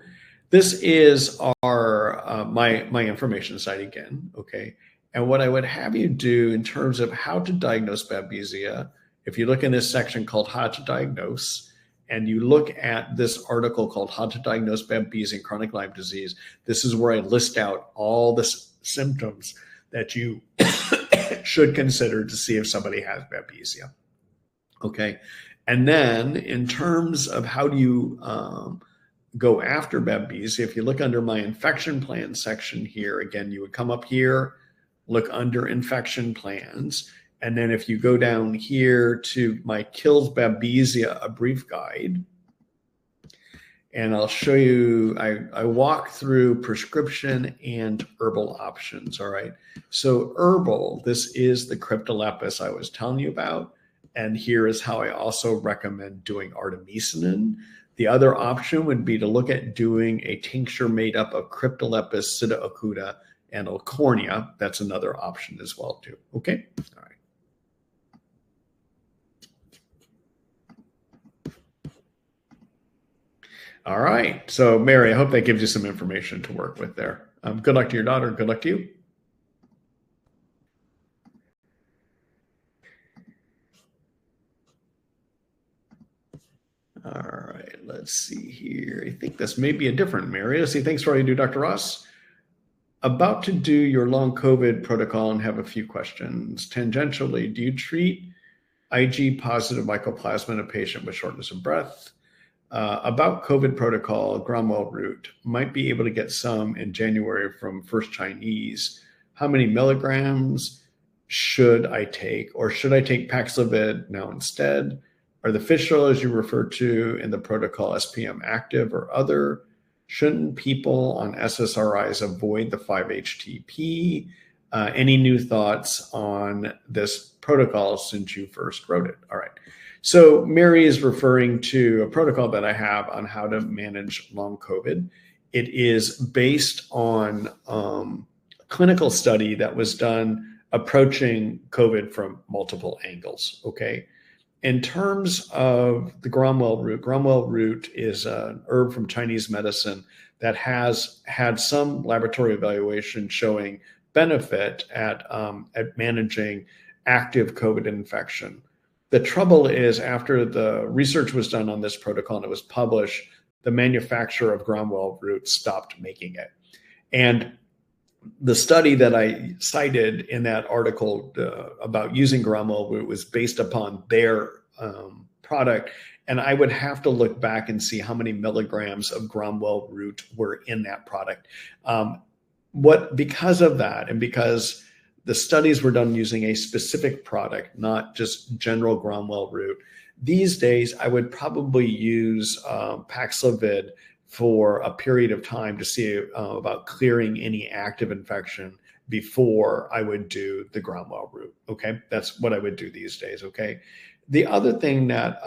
this is our my information site again, okay? And what I would have you do in terms of how to diagnose Babesia, if you look in this section called How to Diagnose, and you look at this article called How to Diagnose Babesia and Chronic Lyme Disease, this is where I list out all the symptoms that you should consider to see if somebody has Babesia, okay? And then in terms of how do you go after Babesia, if you look under my infection plan section here, again, you would come up here, look under infection plans. And then if you go down here to my Kills Babesia, a brief guide, and I'll show you, I walk through prescription and herbal options, all right? So herbal, this is the cryptolepis I was telling you about. And here is how I also recommend doing artemisinin. The other option would be to look at doing a tincture made up of Cryptolepis psittacuta and Alcornia. That's another option as well too. Okay, all right. All right. So, Mary, I hope that gives you some information to work with there. Good luck to your daughter. Good luck to you. All right. Let's see here. I think this may be a different Mary. Let's see. Thanks for all you do, Dr. Ross. About to do your long COVID protocol and have a few questions. Tangentially, do you treat Ig positive mycoplasma in a patient with shortness of breath? About COVID protocol, Gromwell root, might be able to get some in January from First Chinese. How many milligrams should I take? Or should I take Paxlovid now instead? Are the fish oil, as you refer to in the protocol, SPM active or other? Shouldn't people on SSRIs avoid the 5-HTP? Any new thoughts on this protocol since you first wrote it? All right. So Mary is referring to a protocol that I have on how to manage long COVID. It is based on a clinical study that was done approaching COVID from multiple angles, okay? In terms of the Gromwell root is an herb from Chinese medicine that has had some laboratory evaluation showing benefit at managing active COVID infection. The trouble is, after the research was done on this protocol and it was published, the manufacturer of Gromwell root stopped making it. And the study that I cited in that article about using Gromwell root was based upon their product. And I would have to look back and see how many milligrams of Gromwell root were in that product. Because of that, and because the studies were done using a specific product, not just general Gromwell root, these days I would probably use Paxlovid for a period of time to see about clearing any active infection before I would do the Gromwell root. Okay, that's what I would do these days. Okay. The other thing that,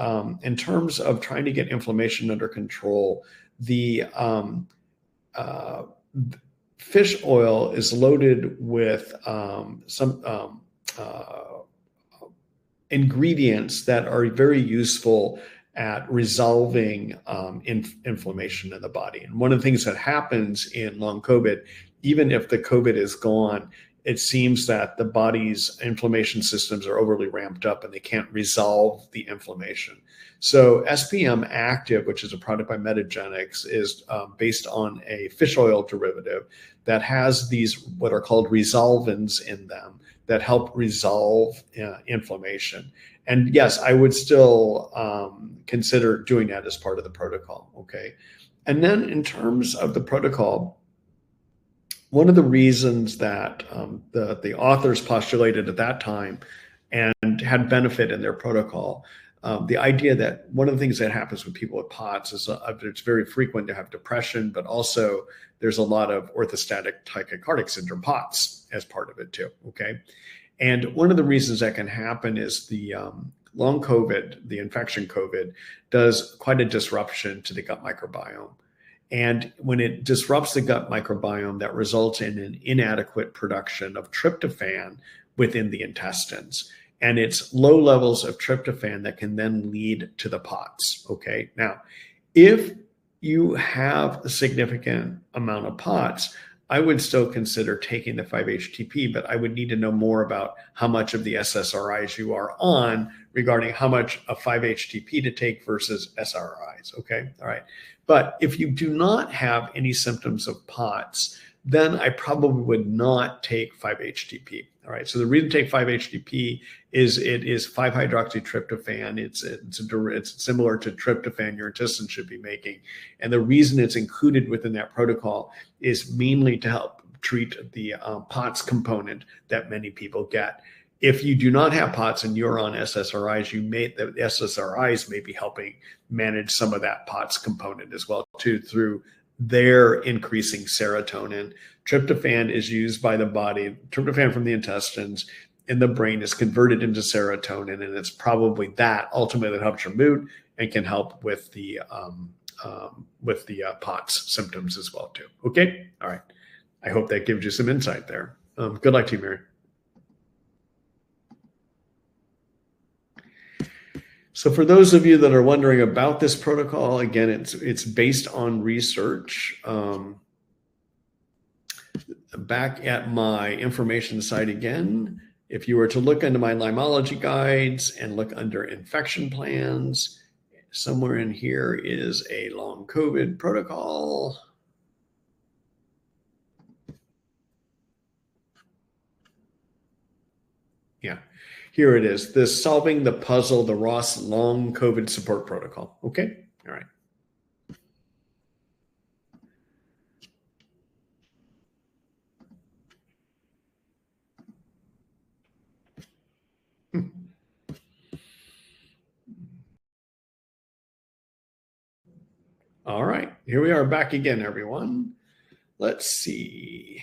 in terms of trying to get inflammation under control, the fish oil is loaded with some ingredients that are very useful at resolving inflammation in the body. And one of the things that happens in long COVID, even if the COVID is gone, it seems that the body's inflammation systems are overly ramped up and they can't resolve the inflammation. So SPM active, which is a product by Metagenics, is based on a fish oil derivative that has these what are called resolvins in them that help resolve inflammation. And yes, I would still consider doing that as part of the protocol. Okay. And then in terms of the protocol, one of the reasons that the authors postulated at that time and had benefit in their protocol, the idea that one of the things that happens with people with POTS is it's very frequent to have depression, but also there's a lot of orthostatic tachycardic syndrome, POTS, as part of it too, okay? And one of the reasons that can happen is the long COVID, the infection COVID, does quite a disruption to the gut microbiome. And when it disrupts the gut microbiome, that results in an inadequate production of tryptophan within the intestines. And it's low levels of tryptophan that can then lead to the POTS. Okay. Now, if you have a significant amount of POTS, I would still consider taking the 5-HTP, but I would need to know more about how much of the SSRIs you are on regarding how much of 5-HTP to take versus SRIs. Okay. All right. But if you do not have any symptoms of POTS, then I probably would not take 5-HTP. All right. So the reason to take 5-HTP is it is 5-hydroxytryptophan. It's similar to tryptophan your intestines should be making. And the reason it's included within that protocol is mainly to help treat the POTS component that many people get. If you do not have POTS and you're on SSRIs, the SSRIs may be helping manage some of that POTS component as well too, through their increasing serotonin. Tryptophan is used by the body. Tryptophan from the intestines in the brain is converted into serotonin, and it's probably that ultimately that helps your mood and can help with the POTS symptoms as well too. Okay, all right. I hope that gives you some insight there. Good luck to you, Mary. So for those of you that are wondering about this protocol, again, it's based on research. Back at my information site again, if you were to look into my Lymology guides and look under infection plans, somewhere in here is a long COVID protocol. Yeah, here it is. This Solving the Puzzle, the Ross Long COVID Support Protocol. Okay, all right. All right, here we are back again, everyone. Let's see.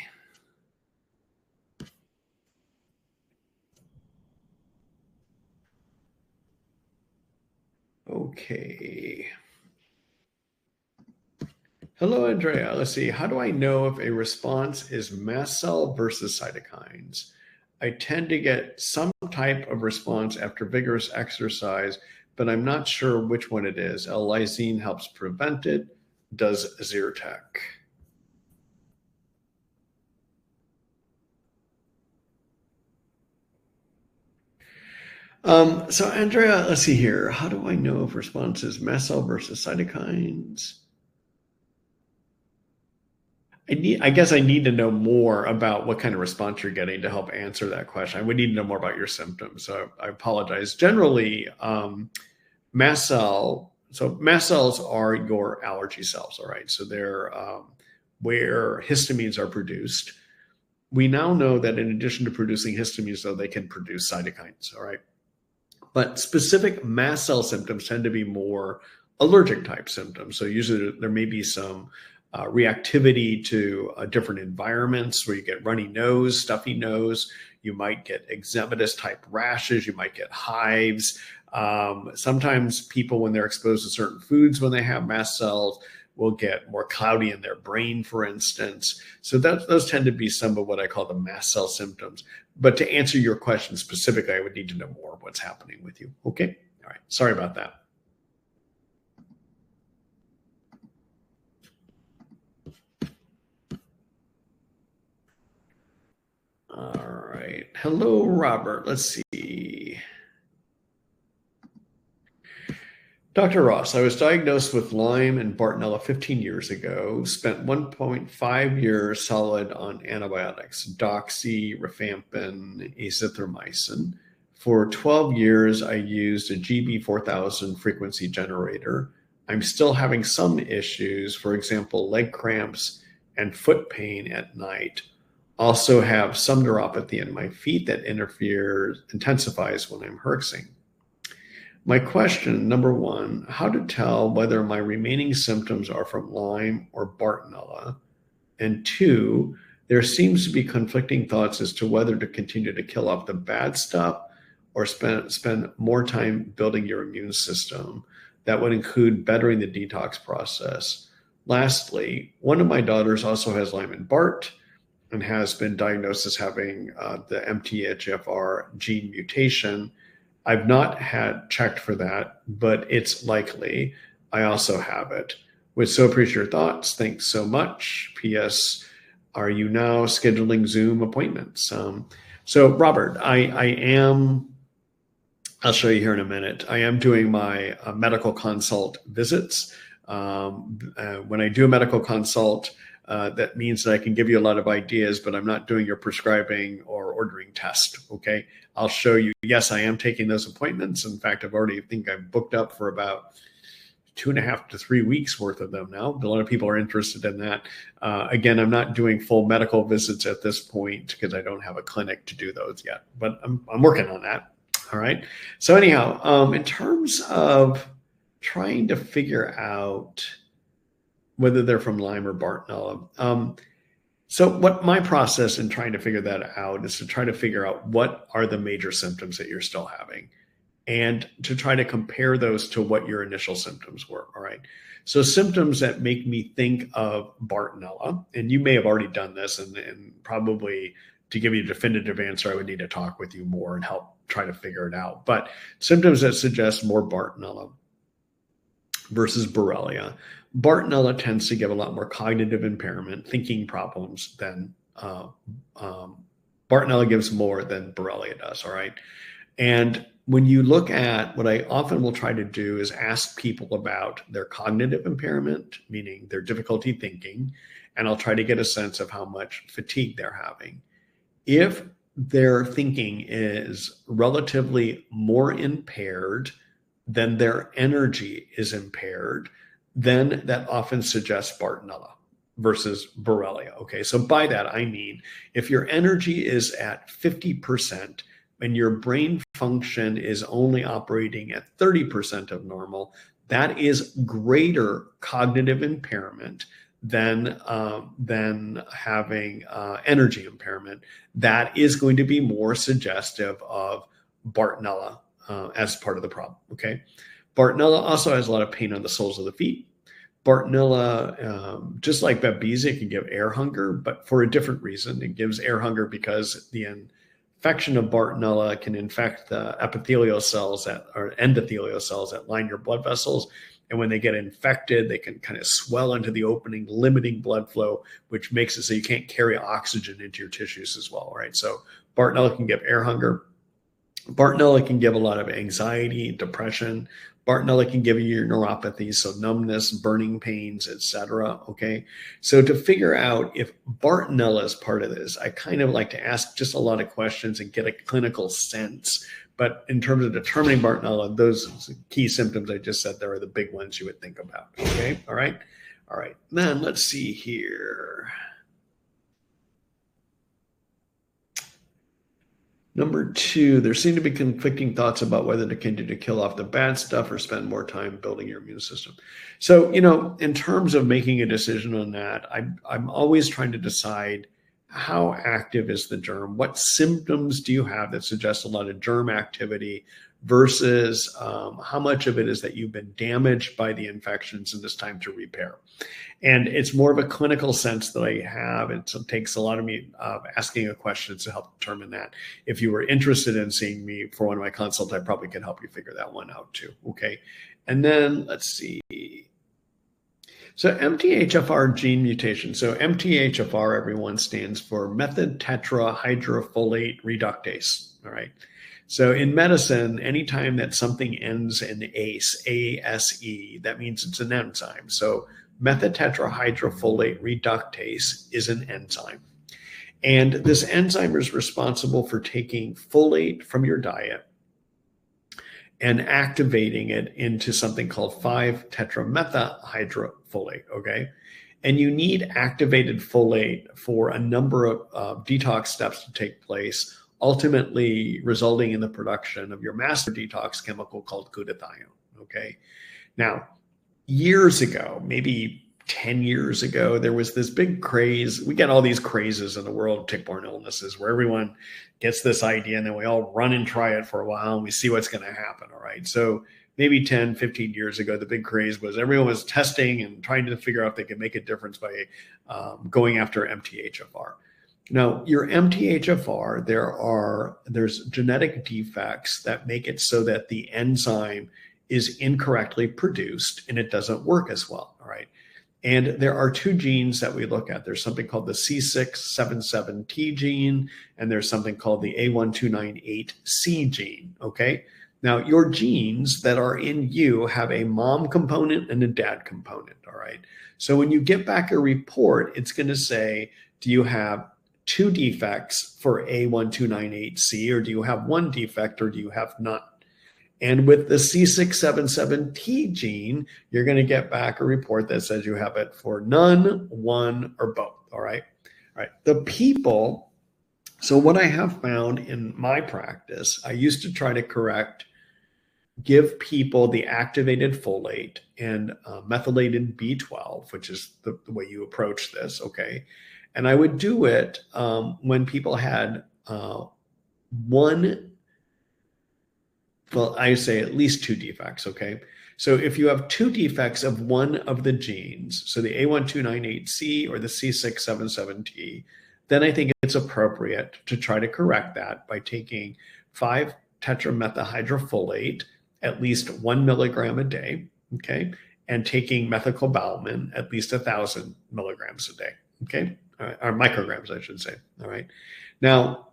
Okay. Hello, Andrea. Let's see. How do I know if a response is mast cell versus cytokines? I tend to get some type of response after vigorous exercise, but I'm not sure which one it is. L-lysine helps prevent it. Does Zyrtec? So Andrea, let's see here. How do I know if response is mast cell versus cytokines? I guess I need to know more about what kind of response you're getting to help answer that question. I would need to know more about your symptoms. So I apologize. Generally, mast cells are your allergy cells, all right? So they're where histamines are produced. We now know that in addition to producing histamines, though, they can produce cytokines, all right? But specific mast cell symptoms tend to be more allergic type symptoms. So usually there may be some reactivity to different environments where you get runny nose, stuffy nose. You might get eczematous type rashes. You might get hives. Sometimes people, when they're exposed to certain foods, when they have mast cells, will get more cloudy in their brain, for instance. So those tend to be some of what I call the mast cell symptoms. But to answer your question specifically, I would need to know more of what's happening with you. Okay? All right. Sorry about that. All right. Hello, Robert. Let's see. Dr. Ross, I was diagnosed with Lyme and Bartonella 15 years ago, spent 1.5 years solid on antibiotics, doxy, rifampin, azithromycin. For 12 years, I used a GB4000 frequency generator. I'm still having some issues, for example, leg cramps and foot pain at night. Also have some neuropathy in my feet that intensifies when I'm herxing. My question, number one, how to tell whether my remaining symptoms are from Lyme or Bartonella? And two, there seems to be conflicting thoughts as to whether to continue to kill off the bad stuff or spend more time building your immune system. That would include bettering the detox process. Lastly, one of my daughters also has Lyme and Bart and has been diagnosed as having the MTHFR gene mutation. I've not had checked for that, but it's likely I also have it. Would so appreciate your thoughts. Thanks so much. P.S. Are you now scheduling Zoom appointments? So Robert, I am, I'll show you here in a minute. I am doing my medical consult visits. When I do a medical consult, that means that I can give you a lot of ideas, but I'm not doing your prescribing or ordering test, okay? I'll show you, yes, I am taking those appointments. In fact, I think I've booked up for about 2.5 to 3 weeks worth of them now. A lot of people are interested in that. Again, I'm not doing full medical visits at this point because I don't have a clinic to do those yet, but I'm working on that, all right? So anyhow, in terms of trying to figure out whether they're from Lyme or Bartonella. So what my process in trying to figure that out is to try to figure out what are the major symptoms that you're still having. and to try to compare those to what your initial symptoms were. All right. So symptoms that make me think of Bartonella, and you may have already done this, and probably to give you a definitive answer, I would need to talk with you more and help try to figure it out. But symptoms that suggest more Bartonella versus Borrelia. Bartonella tends to give a lot more cognitive impairment, thinking problems than Bartonella gives more than Borrelia does. All right. And when you look at what I often will try to do is ask people about their cognitive impairment, meaning their difficulty thinking, and I'll try to get a sense of how much fatigue they're having. If their thinking is relatively more impaired than their energy is impaired, then that often suggests Bartonella versus Borrelia. Okay, so by that I mean if your energy is at 50%, and your brain function is only operating at 30% of normal, that is greater cognitive impairment than having energy impairment. That is going to be more suggestive of Bartonella as part of the problem. Okay, Bartonella also has a lot of pain on the soles of the feet. Bartonella, just like Babesia, can give air hunger, but for a different reason. It gives air hunger because the infection of Bartonella can infect the epithelial cells or endothelial cells that line your blood vessels. And when they get infected, they can kind of swell into the opening, limiting blood flow, which makes it so you can't carry oxygen into your tissues as well, right? So Bartonella can give air hunger. Bartonella can give a lot of anxiety, depression. Bartonella can give you your neuropathy, so numbness, burning pains, etc. Okay, so to figure out if Bartonella is part of this, I kind of like to ask just a lot of questions and get a clinical sense. But in terms of determining Bartonella, those key symptoms I just said there are the big ones you would think about. Okay, all right. Then let's see here. Number 2, there seem to be conflicting thoughts about whether to continue to kill off the bad stuff or spend more time building your immune system. So, in terms of making a decision on that, I'm always trying to decide how active is the germ? What symptoms do you have that suggest a lot of germ activity versus how much of it is that you've been damaged by the infections and it's time to repair? And it's more of a clinical sense that I have. It takes a lot of me asking a question to help determine that. If you were interested in seeing me for one of my consults, I probably can help you figure that one out too. Okay. And then let's see. So MTHFR gene mutation. So MTHFR, everyone, stands for methyltetrahydrofolate reductase. All right. So in medicine, anytime that something ends in ACE, A-S-E, that means it's an enzyme. So methyltetrahydrofolate reductase is an enzyme. And this enzyme is responsible for taking folate from your diet and activating it into something called 5-tetramethylhydrofolate, okay? And you need activated folate for a number of detox steps to take place, ultimately resulting in the production of your master detox chemical called glutathione, okay? Now, years ago, maybe 10 years ago, there was this big craze. We get all these crazes in the world of tick-borne illnesses where everyone gets this idea and then we all run and try it for a while and we see what's going to happen, all right? So maybe 10, 15 years ago, the big craze was everyone was testing and trying to figure out if they could make a difference by going after MTHFR. Now, your MTHFR, there's genetic defects that make it so that the enzyme is incorrectly produced and it doesn't work as well, all right? And there are 2 genes that we look at. There's something called the C677T gene, and there's something called the A1298C gene, okay? Now, your genes that are in you have a mom component and a dad component, all right? So when you get back a report, it's going to say, do you have 2 defects for A1298C, or do you have 1 defect, or do you have none? And with the C677T gene, you're going to get back a report that says you have it for none, 1, or both, all right? All right. The people, so what I have found in my practice, I used to try to give people the activated folate and methylated B12, which is the way you approach this, okay? And I would do it when people had 1 well, I say at least 2 defects, okay? So if you have 2 defects of one of the genes, so the A1298C or the C677T, then I think it's appropriate to try to correct that by taking 5-tetramethylhydrofolate, at least 1 milligram a day, okay? And taking methylcobalamin, at least 1,000 milligrams a day, okay? Or micrograms, I should say, all right? Now,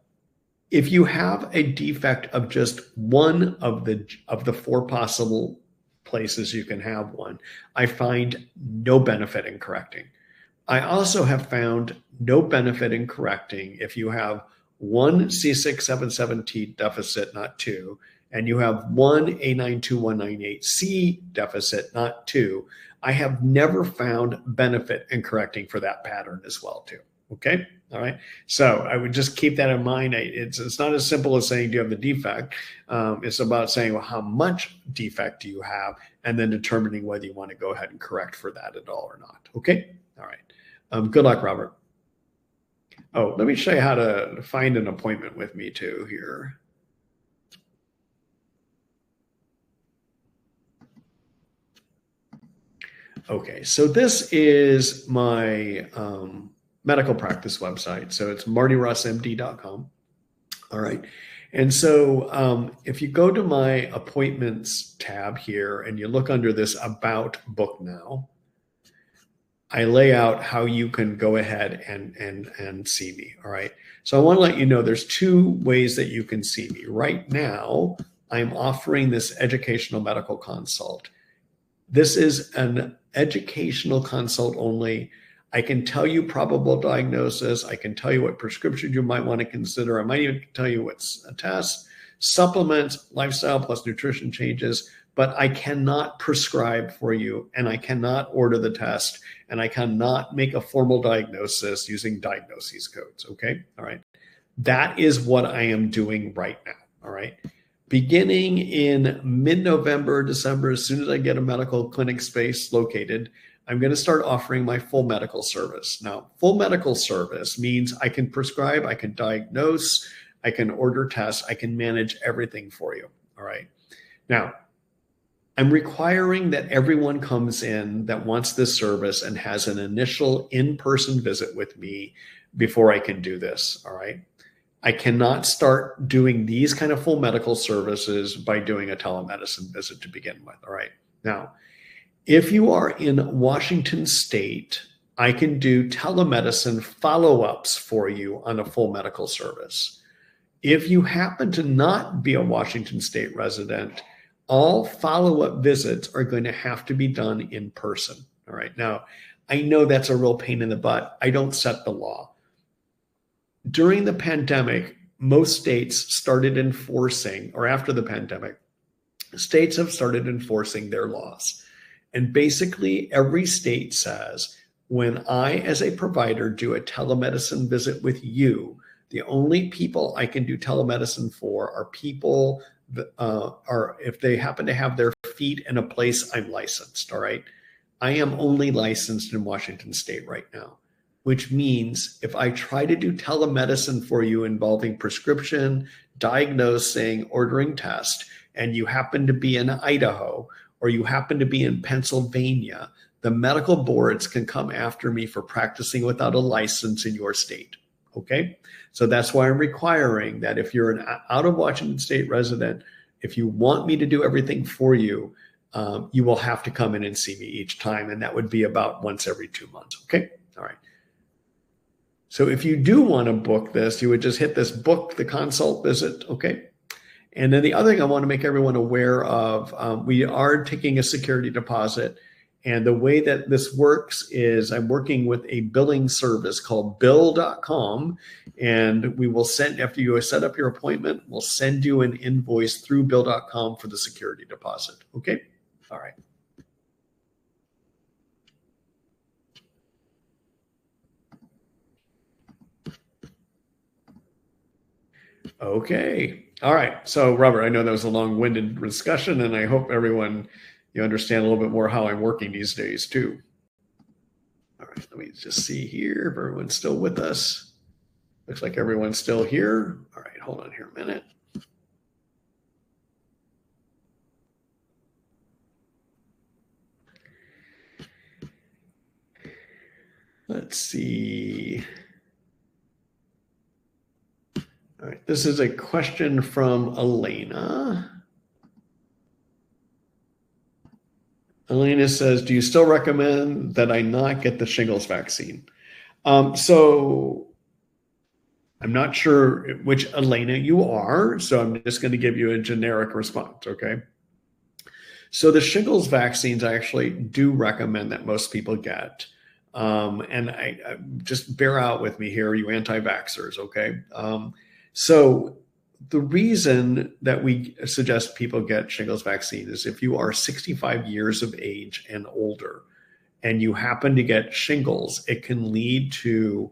if you have a defect of just one of the 4 possible places you can have one, I find no benefit in correcting. I also have found no benefit in correcting if you have one C677T deficit, not 2, and you have one A92198C deficit, not 2. I have never found benefit in correcting for that pattern as well, too. Okay. All right. So I would just keep that in mind. It's not as simple as saying, do you have the defect? It's about saying, well, how much defect do you have? And then determining whether you want to go ahead and correct for that at all or not. Okay. All right. Good luck, Robert. Oh, let me show you how to find an appointment with me too here. Okay. So this is my, medical practice website. So it's martyrossmd.com. All right. And so if you go to my appointments tab here and you look under this About Book Now, I lay out how you can go ahead and see me. All right. So I want to let you know there's 2 ways that you can see me. Right now, I'm offering this educational medical consult. This is an educational consult only. I can tell you probable diagnosis. I can tell you what prescription you might want to consider. I might even tell you what's a test, supplements, lifestyle plus nutrition changes, but I cannot prescribe for you, and I cannot order the test, and I cannot make a formal diagnosis using diagnoses codes, okay? All right. That is what I am doing right now, all right? Beginning in mid-November, December, as soon as I get a medical clinic space located, I'm going to start offering my full medical service. Now, full medical service means I can prescribe, I can diagnose, I can order tests, I can manage everything for you. All right. Now, I'm requiring that everyone comes in that wants this service and has an initial in-person visit with me before I can do this. All right. I cannot start doing these kind of full medical services by doing a telemedicine visit to begin with. All right. Now, if you are in Washington State, I can do telemedicine follow-ups for you on a full medical service. If you happen to not be a Washington State resident, all follow-up visits are going to have to be done in person. All right. Now, I know that's a real pain in the butt. I don't set the law. During the pandemic, most states started enforcing, or after the pandemic, states have started enforcing their laws. And basically, every state says, when I, as a provider, do a telemedicine visit with you, the only people I can do telemedicine for are people that are, if they happen to have their feet in a place I'm licensed, all right? I am only licensed in Washington State right now, which means if I try to do telemedicine for you involving prescription, diagnosing, ordering tests, and you happen to be in Idaho, or you happen to be in Pennsylvania, the medical boards can come after me for practicing without a license in your state, okay? So that's why I'm requiring that if you're an out of Washington State resident, if you want me to do everything for you, you will have to come in and see me each time, and that would be about once every 2 months, okay? All right. So if you do want to book this, you would just hit this book the consult visit, okay? And then the other thing I want to make everyone aware of, we are taking a security deposit. And the way that this works is I'm working with a billing service called bill.com. And we will send, after you set up your appointment, we'll send you an invoice through bill.com for the security deposit. Okay? All right. Okay. All right. So, Robert, I know that was a long-winded discussion, and I hope everyone, you understand a little bit more how I'm working these days, too. All right. Let me just see here if everyone's still with us. Looks like everyone's still here. All right. Hold on here a minute. Let's see. All right, this is a question from Elena. Elena says, do you still recommend that I not get the shingles vaccine? So I'm not sure which Elena you are, so I'm just going to give you a generic response, okay? So the shingles vaccines, I actually do recommend that most people get. And I just bear out with me here, you anti-vaxxers, okay? So the reason that we suggest people get shingles vaccine is if you are 65 years of age and older and you happen to get shingles, it can lead to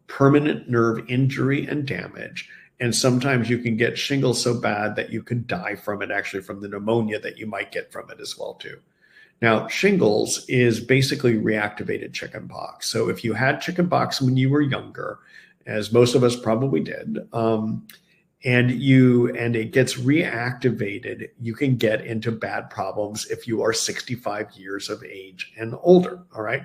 permanent nerve injury and damage. And sometimes you can get shingles so bad that you could die from it, actually from the pneumonia that you might get from it as well too. Now, shingles is basically reactivated chickenpox. So if you had chickenpox when you were younger, as most of us probably did, and it gets reactivated, you can get into bad problems if you are 65 years of age and older, all right?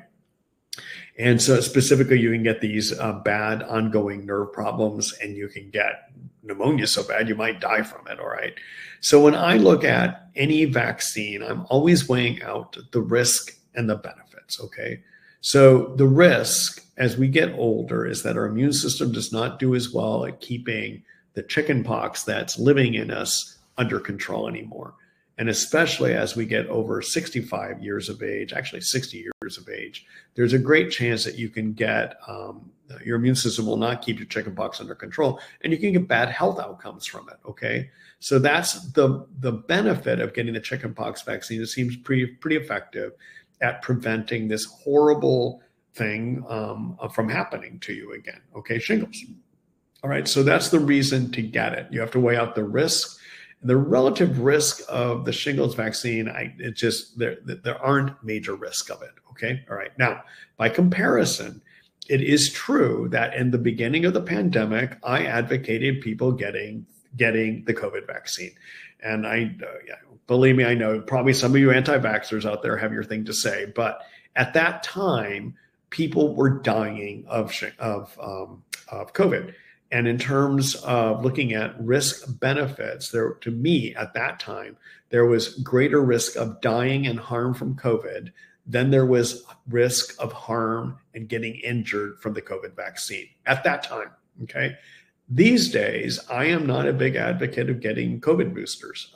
And so specifically, you can get these bad ongoing nerve problems, and you can get pneumonia so bad you might die from it, all right? So when I look at any vaccine, I'm always weighing out the risk and the benefits, okay? So the risk as we get older is that our immune system does not do as well at keeping the chickenpox that's living in us under control anymore. And especially as we get over 65 years of age, actually 60 years of age, there's a great chance that you can get, your immune system will not keep your chickenpox under control, and you can get bad health outcomes from it, okay? So that's the benefit of getting the chickenpox vaccine. It seems pretty effective at preventing this horrible thing from happening to you again, okay? Shingles. All right, so that's the reason to get it. You have to weigh out the risk. The relative risk of the shingles vaccine, there aren't major risk of it, okay? All right, now, by comparison, it is true that in the beginning of the pandemic, I advocated people getting the COVID vaccine. And believe me, I know probably some of you anti-vaxxers out there have your thing to say, but at that time, people were dying of COVID. And in terms of looking at risk benefits, to me at that time, there was greater risk of dying and harm from COVID than there was risk of harm and getting injured from the COVID vaccine at that time, okay? These days, I am not a big advocate of getting COVID boosters.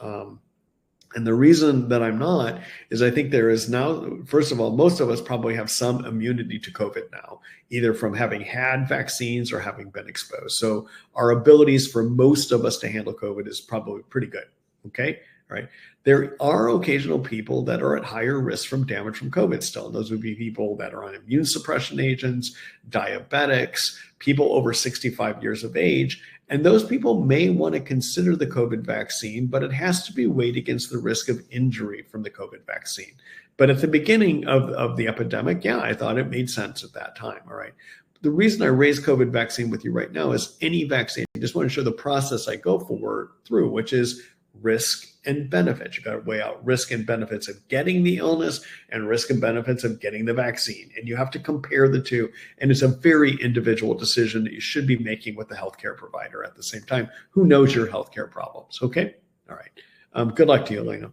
And the reason that I'm not is I think there is now, first of all, most of us probably have some immunity to COVID now, either from having had vaccines or having been exposed. So our abilities for most of us to handle COVID is probably pretty good, okay? All right. There are occasional people that are at higher risk from damage from COVID still. And those would be people that are on immune suppression agents, diabetics, people over 65 years of age. And those people may want to consider the COVID vaccine, but it has to be weighed against the risk of injury from the COVID vaccine. But at the beginning of the epidemic, yeah, I thought it made sense at that time. All right. The reason I raise COVID vaccine with you right now is any vaccine, I just want to show the process I go through, which is risk and benefits. You got to weigh out risk and benefits of getting the illness and risk and benefits of getting the vaccine. And you have to compare the two. And it's a very individual decision that you should be making with the healthcare provider at the same time, who knows your healthcare problems. Okay. All right. Good luck to you, Elena.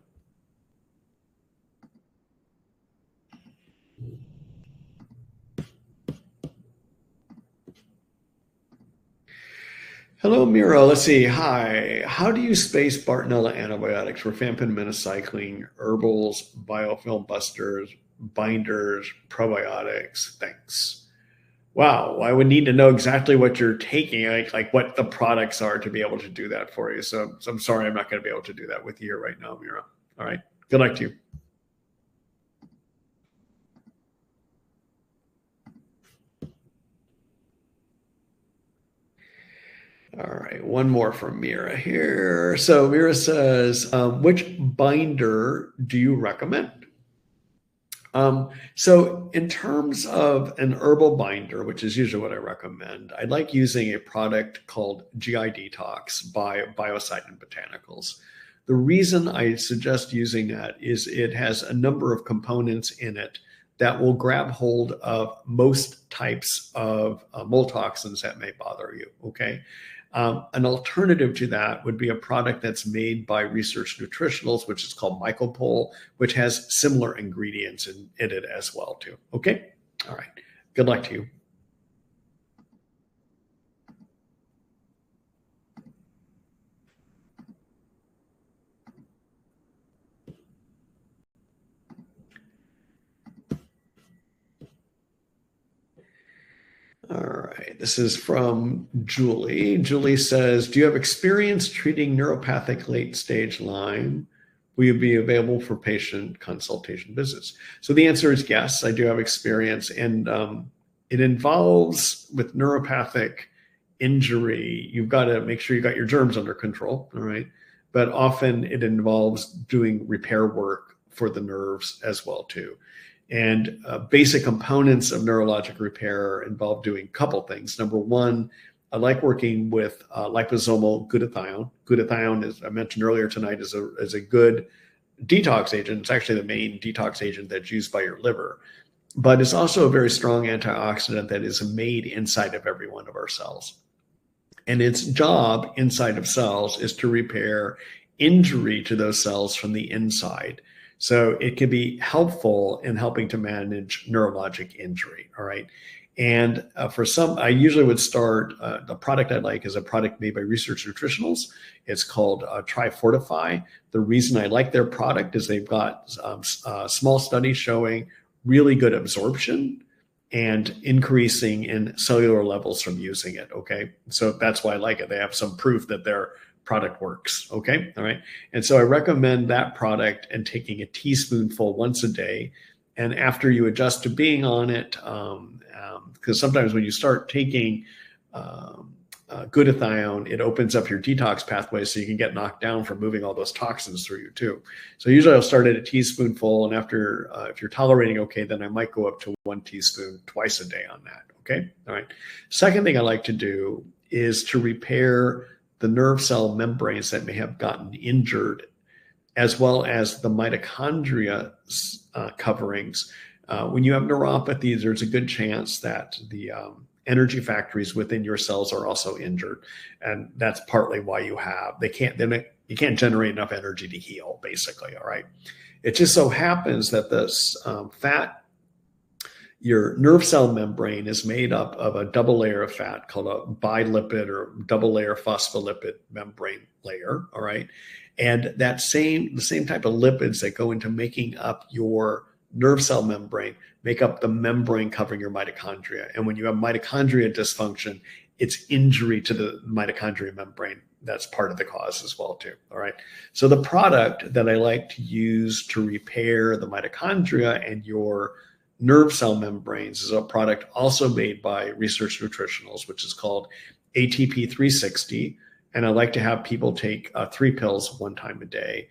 Hello, Miro. Let's see. Hi. How do you space Bartonella antibiotics, rifampin, minocycline, herbals, biofilm busters, binders, probiotics? Thanks. Wow. I would need to know exactly what you're taking, like what the products are to be able to do that for you. So I'm sorry, I'm not going to be able to do that with you here right now, Miro. All right. Good luck to you. All right, one more from Mira here. So Mira says, which binder do you recommend? So in terms of an herbal binder, which is usually what I recommend, I like using a product called GI Detox by Biocide and Botanicals. The reason I suggest using that is it has a number of components in it that will grab hold of most types of mold toxins that may bother you, okay? An alternative to that would be a product that's made by Research Nutritionals, which is called Mycopole, which has similar ingredients in it as well too, okay? All right, good luck to you. All right, this is from Julie. Julie says, do you have experience treating neuropathic late-stage Lyme? Will you be available for patient consultation visits? So the answer is yes, I do have experience, and it involves, with neuropathic injury, you've got to make sure you got your germs under control, all right? But often it involves doing repair work for the nerves as well too. And basic components of neurologic repair involve doing a couple things. Number one, I like working with liposomal glutathione. Glutathione, as I mentioned earlier tonight, is a good detox agent. It's actually the main detox agent that's used by your liver. But it's also a very strong antioxidant that is made inside of every one of our cells. And its job inside of cells is to repair injury to those cells from the inside. So it can be helpful in helping to manage neurologic injury, all right? And for some, I usually would start, the product I like is a product made by Research Nutritionals. It's called Trifortify. The reason I like their product is they've got small studies showing really good absorption and increasing in cellular levels from using it, okay? So that's why I like it. They have some proof that their product works, okay? All right. And so I recommend that product and taking a teaspoonful once a day. And after you adjust to being on it, because sometimes when you start taking glutathione, it opens up your detox pathway so you can get knocked down from moving all those toxins through you too. So usually I'll start at a teaspoonful, and after, if you're tolerating okay, then I might go up to 1 teaspoon twice a day on that, okay? All right. Second thing I like to do is to repair the nerve cell membranes that may have gotten injured, as well as the mitochondria coverings. When you have neuropathy, there's a good chance that the energy factories within your cells are also injured, and that's partly why you can't generate enough energy to heal, basically. All right. It just so happens that this your nerve cell membrane is made up of a double layer of fat called a bilipid or double layer phospholipid membrane layer, all right? And the same type of lipids that go into making up your nerve cell membrane make up the membrane covering your mitochondria. And when you have mitochondria dysfunction, it's injury to the mitochondria membrane. That's part of the cause as well too, all right? So the product that I like to use to repair the mitochondria and your nerve cell membranes is a product also made by Research Nutritionals, which is called ATP 360. And I like to have people take 3 pills 1 time a day.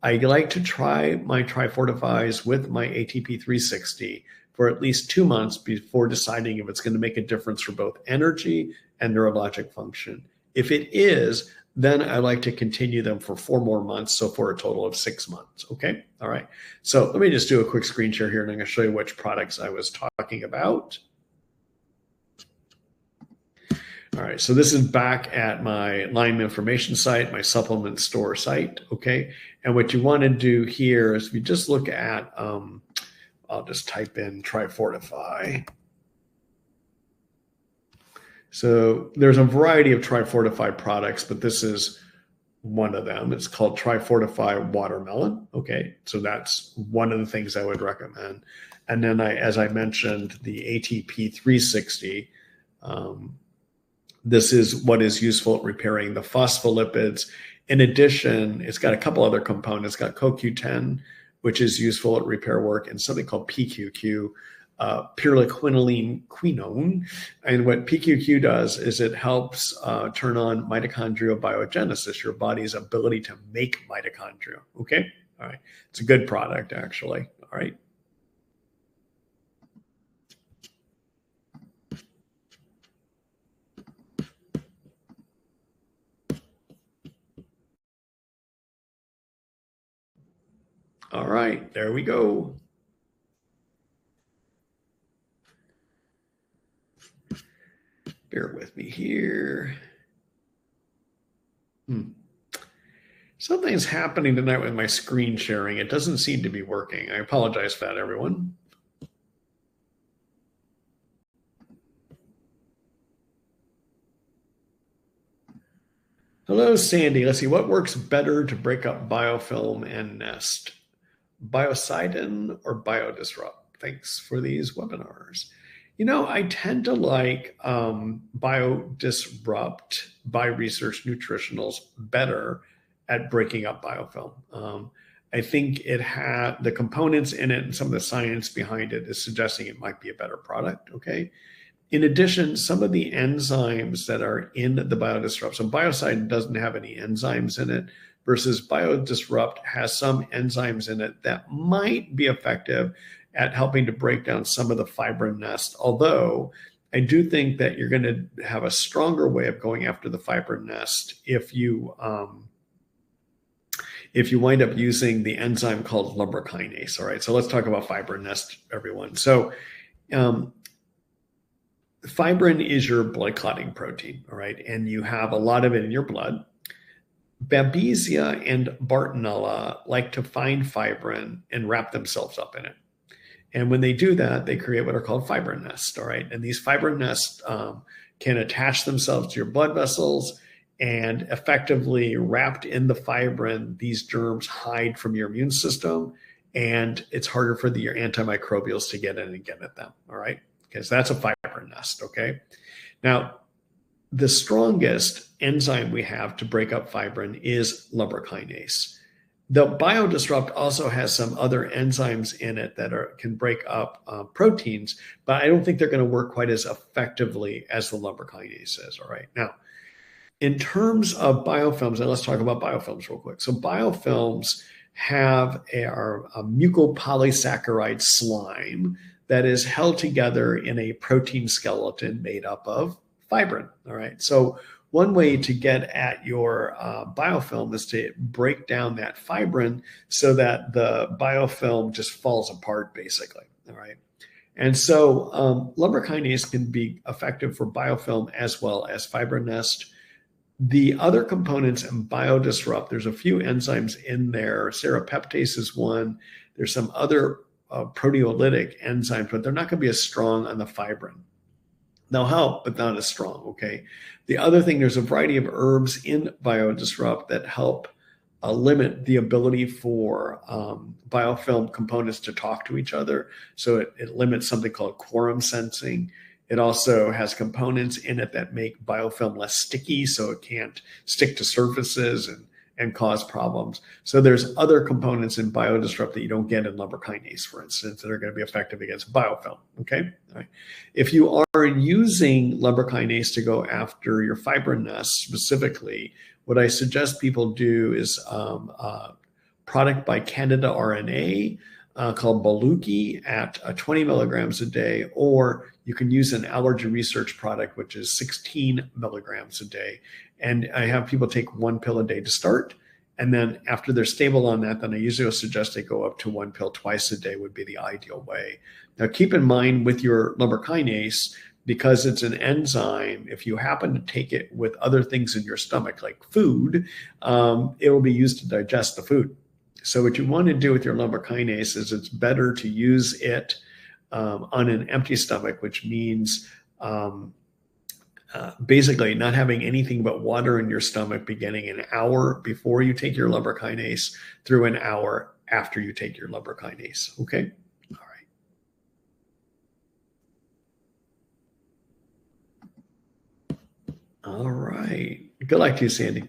I like to try my Trifortifys with my ATP 360 for at least 2 months before deciding if it's going to make a difference for both energy and neurologic function. If it is, then I like to continue them for 4 more months, so for a total of 6 months, okay? All right, so let me just do a quick screen share here, and I'm gonna show you which products I was talking about. All right, so this is back at my Lyme information site, my supplement store site, okay? And what you wanna do here is if you just look at, I'll just type in Trifortify. So there's a variety of Trifortify products, but this is one of them. It's called Trifortify Watermelon. Okay, so that's one of the things I would recommend. And then as I mentioned, the ATP 360. This is what is useful at repairing the phospholipids. In addition, it's got a couple other components. It's got CoQ10, which is useful at repair work, and something called PQQ, pyrroloquinone. And what PQQ does is it helps turn on mitochondrial biogenesis, your body's ability to make mitochondria. Okay, all right. It's a good product, actually. All right. All right, there we go. Bear with me here. Something's happening tonight with my screen sharing. It doesn't seem to be working. I apologize for that, everyone. Hello, Sandy. Let's see. What works better to break up biofilm and nest? Biocidin or biodisrupt? Thanks for these webinars. You know, I tend to like biodisrupt by Research Nutritionals better at breaking up biofilm. I think it had the components in it and some of the science behind it is suggesting it might be a better product. Okay. In addition, some of the enzymes that are in the biodisrupt, so biocidin doesn't have any enzymes in it, versus biodisrupt has some enzymes in it that might be effective at helping to break down some of the fibrin nest. Although I do think that you're going to have a stronger way of going after the fibrin nest if you wind up using the enzyme called lumbrokinase. All right, so let's talk about fibrin nest, everyone. So fibrin is your blood clotting protein, all right, and you have a lot of it in your blood. Babesia and Bartonella like to find fibrin and wrap themselves up in it. And when they do that, they create what are called fibrin nests, all right? And these fibrin nests can attach themselves to your blood vessels, and effectively wrapped in the fibrin, these germs hide from your immune system, and it's harder for your antimicrobials to get in and get at them, all right? Because that's a fibrin nest, okay? Now, the strongest enzyme we have to break up fibrin is lumbrokinase. The biodisrupt also has some other enzymes in it that can break up proteins, but I don't think they're going to work quite as effectively as the lumbrokinase is, all right? Now, in terms of biofilms, and let's talk about biofilms real quick. So biofilms have a mucopolysaccharide slime that is held together in a protein skeleton made up of fibrin, all right? So one way to get at your biofilm is to break down that fibrin so that the biofilm just falls apart, basically, all right? And so lumbrokinase can be effective for biofilm as well as fibrin nest. The other components in biodisrupt, there's a few enzymes in there. Serrapeptase is one. There's some other proteolytic enzymes, but they're not going to be as strong on the fibrin. They'll help, but not as strong, okay? The other thing, there's a variety of herbs in biodisrupt that help limit the ability for biofilm components to talk to each other. So it limits something called quorum sensing. It also has components in it that make biofilm less sticky, so it can't stick to surfaces and cause problems. So there's other components in biodisrupt that you don't get in lumbrokinase, for instance, that are going to be effective against biofilm, okay? All right. If you are using lumbrokinase to go after your fibrin nests specifically, what I suggest people do is a product by Candida RNA called Baluki at 20 milligrams a day, or you can use an allergy research product, which is 16 milligrams a day. And I have people take one pill a day to start. And then after they're stable on that, then I usually suggest they go up to one pill twice a day would be the ideal way. Now, keep in mind with your lumbrokinase, because it's an enzyme, if you happen to take it with other things in your stomach, like food, it will be used to digest the food. So what you want to do with your lumbrokinase is it's better to use it on an empty stomach, which means basically not having anything but water in your stomach beginning an hour before you take your lumbrokinase through an hour after you take your lumbrokinase, okay? All right. Good luck to you, Sandy.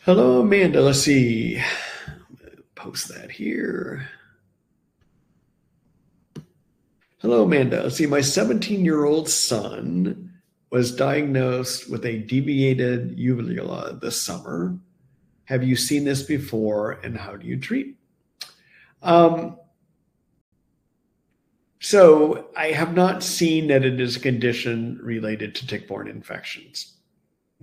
Hello, Amanda. Let's see. Post that here. Hello, Amanda. Let's see. My 17-year-old son was diagnosed with a deviated uvula this summer. Have you seen this before, and how do you treat? So I have not seen that it is a condition related to tick-borne infections.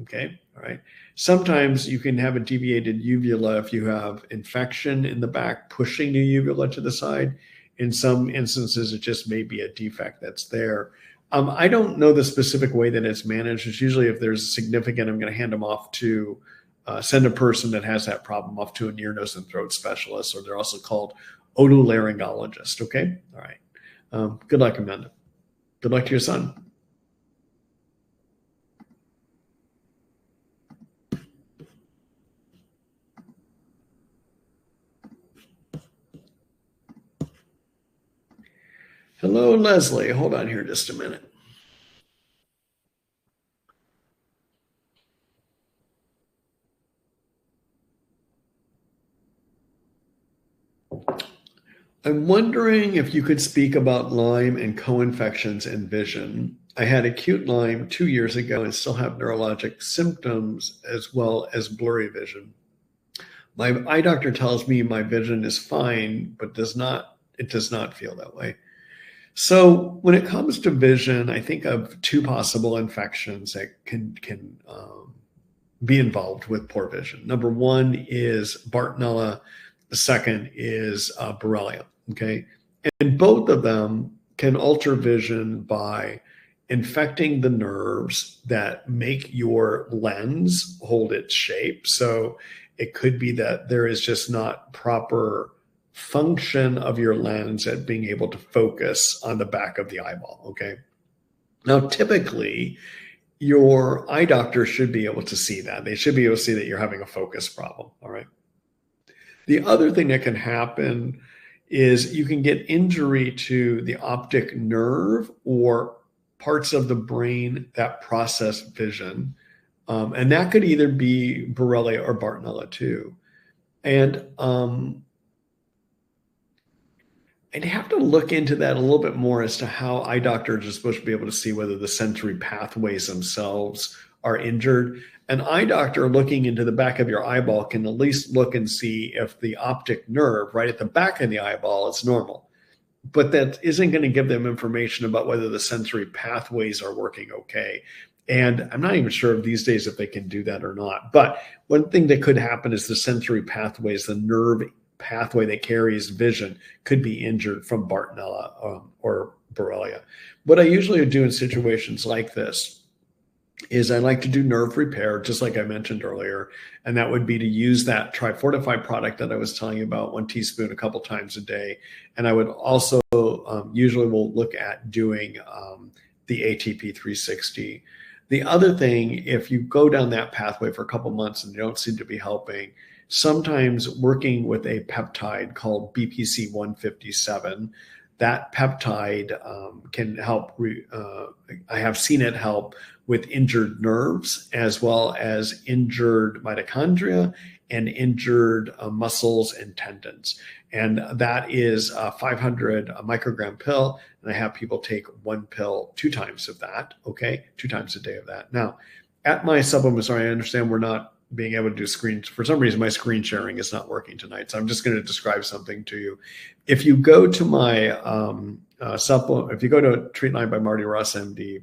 Okay, all right. Sometimes you can have a deviated uvula if you have infection in the back pushing the uvula to the side. In some instances, it just may be a defect that's there. I don't know the specific way that it's managed. It's usually if there's significant, I'm going to hand them off to send a person that has that problem off to an ear, nose, and throat specialist, or they're also called otolaryngologist. Okay. All right. Good luck, Amanda. Good luck to your son. Hello, Leslie. Hold on here just a minute. I'm wondering if you could speak about Lyme and co-infections and vision. I had acute Lyme 2 years ago and still have neurologic symptoms as well as blurry vision. My eye doctor tells me my vision is fine, but it does not feel that way. So when it comes to vision, I think of two possible infections that can be involved with poor vision. Number one is Bartonella. The second is Borrelia. Okay, and both of them can alter vision by infecting the nerves that make your lens hold its shape. So it could be that there is just not proper function of your lens at being able to focus on the back of the eyeball. Okay. Now, typically, your eye doctor should be able to see that. They should be able to see that you're having a focus problem. All right. The other thing that can happen is you can get injury to the optic nerve or parts of the brain that process vision. And that could either be Borrelia or Bartonella too. And I'd have to look into that a little bit more as to how eye doctors are supposed to be able to see whether the sensory pathways themselves are injured. An eye doctor looking into the back of your eyeball can at least look and see if the optic nerve right at the back of the eyeball is normal. But that isn't going to give them information about whether the sensory pathways are working okay. And I'm not even sure these days if they can do that or not. But one thing that could happen is the sensory pathways, the nerve pathway that carries vision, could be injured from Bartonella or Borrelia. What I usually do in situations like this is I like to do nerve repair, just like I mentioned earlier. And that would be to use that Trifortify product that I was telling you about, 1 teaspoon a couple times a day. And I would also usually will look at doing the ATP 360. The other thing, if you go down that pathway for a couple months and you don't seem to be helping, sometimes working with a peptide called BPC 157, that peptide can help. I have seen it help with injured nerves as well as injured mitochondria and injured muscles and tendons. And that is a 500 microgram pill. And I have people take 1 pill 2 times of that, okay? 2 times a day of that. Now, at my supplement store, I understand we're not being able to do screens. For some reason, my screen sharing is not working tonight. So I'm just going to describe something to you. If you go to my supplement, if you go to Treat Lyme by Marty Ross MD,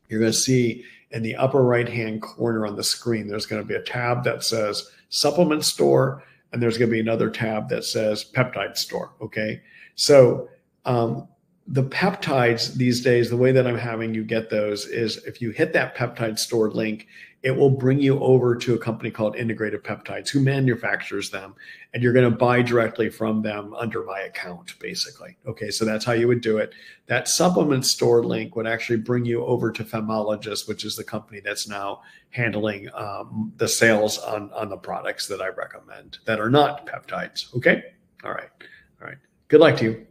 you're going to see in the upper right-hand corner on the screen, there's going to be a tab that says supplement store, and there's going to be another tab that says peptide store. Okay. So the peptides these days, the way that I'm having you get those is if you hit that peptide store link, it will bring you over to a company called Integrated Peptides who manufactures them, and you're going to buy directly from them under my account, basically. Okay, so that's how you would do it. That supplement store link would actually bring you over to Femologist, which is the company that's now handling the sales on the products that I recommend that are not peptides. Okay, all right. Good luck to you.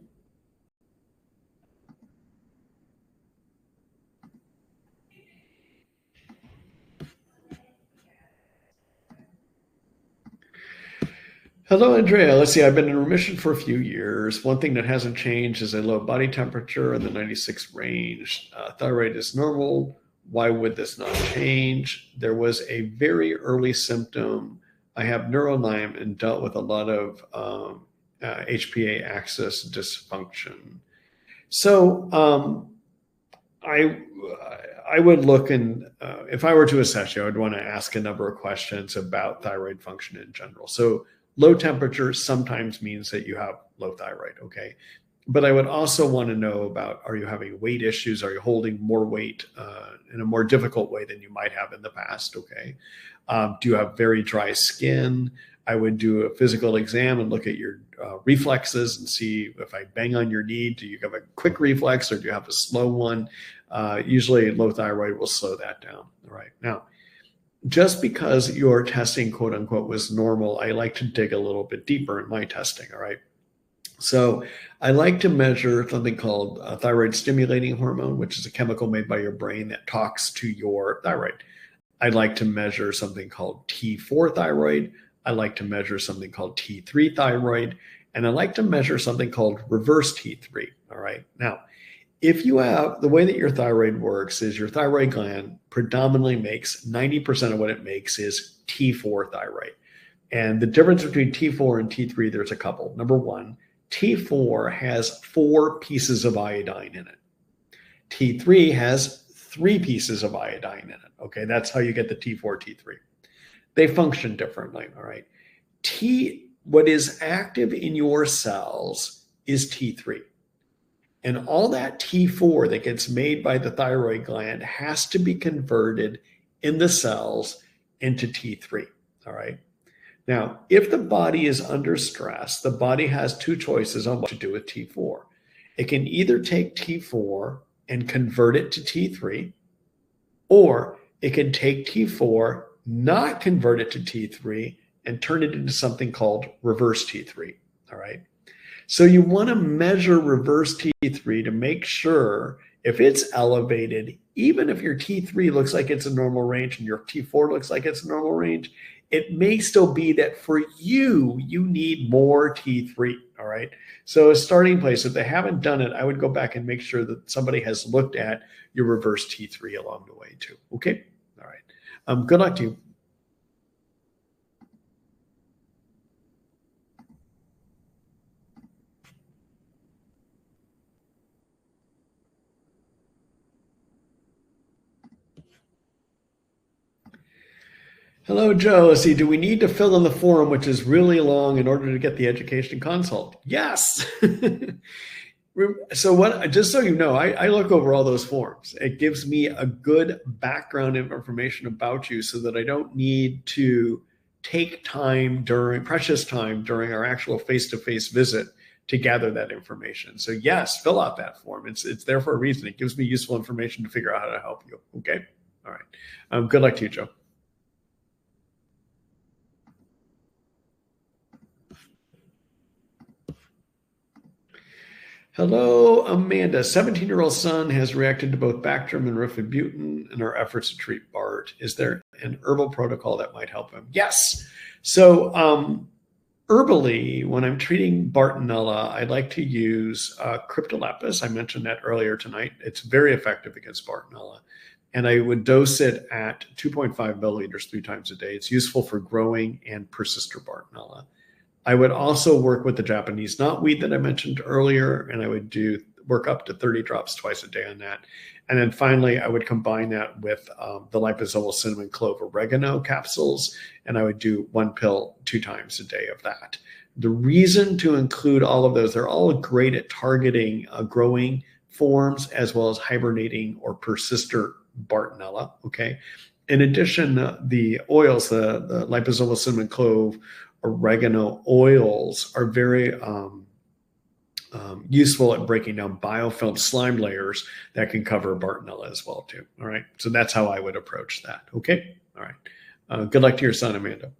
Hello, Andrea. Let's see. I've been in remission for a few years. One thing that hasn't changed is a low body temperature in the 96 range. Thyroid is normal. Why would this not change? There was a very early symptom. I have neurolyme and dealt with a lot of HPA axis dysfunction. So I would look and if I were to assess you, I would want to ask a number of questions about thyroid function in general. So low temperature sometimes means that you have low thyroid, okay? But I would also want to know about, are you having weight issues? Are you holding more weight in a more difficult way than you might have in the past? Okay. Do you have very dry skin? I would do a physical exam and look at your reflexes and see if I bang on your knee, do you have a quick reflex or do you have a slow one? Usually low thyroid will slow that down. All right. Now, just because your testing, quote unquote, was normal, I like to dig a little bit deeper in my testing. All right. So I like to measure something called thyroid stimulating hormone, which is a chemical made by your brain that talks to your thyroid. I like to measure something called T4 thyroid. I like to measure something called T3 thyroid. And I like to measure something called reverse T3. All right. Now, if you have, the way that your thyroid works is your thyroid gland predominantly makes 90% of what it makes is T4 thyroid. And the difference between T4 and T3, there's a couple. Number one, T4 has 4 pieces of iodine in it. T3 has 3 pieces of iodine in it. Okay, that's how you get the T4, T3. They function differently, all right? What is active in your cells is T3. And all that T4 that gets made by the thyroid gland has to be converted in the cells into T3, all right? Now, if the body is under stress, the body has 2 choices on what to do with T4. It can either take T4 and convert it to T3, or it can take T4, not convert it to T3, and turn it into something called reverse T3, all right? So you want to measure reverse T3 to make sure if it's elevated, even if your T3 looks like it's a normal range and your T4 looks like it's a normal range, it may still be that for you, you need more T3, all right? So a starting place, if they haven't done it, I would go back and make sure that somebody has looked at your reverse T3 along the way too, okay? All right, good luck to you. Hello, Joe. Let's see, do we need to fill in the form, which is really long, in order to get the education consult? Yes. So what, just so you know, I look over all those forms. It gives me a good background of information about you so that I don't need to take time precious time during our actual face-to-face visit to gather that information. So yes, fill out that form. It's there for a reason. It gives me useful information to figure out how to help you. Okay. All right. Good luck to you, Joe. Hello, Amanda. 17-year-old son has reacted to both Bactrim and rifabutin in our efforts to treat BART. Is there an herbal protocol that might help him? Yes. So herbally, when I'm treating Bartonella, I like to use cryptolepis. I mentioned that earlier tonight. It's very effective against Bartonella. And I would dose it at 2.5 milliliters 3 times a day. It's useful for growing and persister Bartonella. I would also work with the Japanese knotweed that I mentioned earlier, and I would work up to 30 drops twice a day on that. And then finally, I would combine that with the liposomal cinnamon clove oregano capsules, and I would do 1 pill 2 times a day of that. The reason to include all of those, they're all great at targeting growing forms as well as hibernating or persister Bartonella, okay? In addition, the oils, the liposomal cinnamon clove oregano oils are very useful at breaking down biofilm slime layers that can cover Bartonella as well too. All right, so that's how I would approach that. Okay, all right. Good luck to your son, Amanda.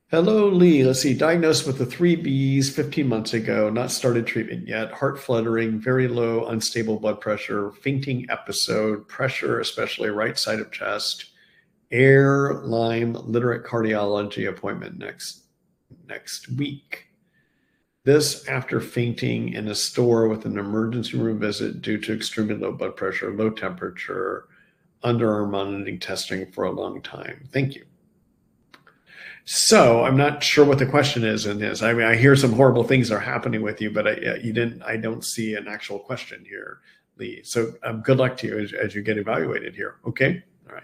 Hello, Lee. Let's see. Diagnosed with the 3Bs 15 months ago, not started treatment yet. Heart fluttering, very low, unstable blood pressure, fainting episode, pressure, especially right side of chest, Lyme literate cardiology appointment next week. This after fainting in a store with an emergency room visit due to extremely low blood pressure, low temperature, underarm monitoring testing for a long time. Thank you. So I'm not sure what the question is in this. I mean, I hear some horrible things are happening with you, but I don't see an actual question here. Lee. So good luck to you as you get evaluated here. Okay. All right.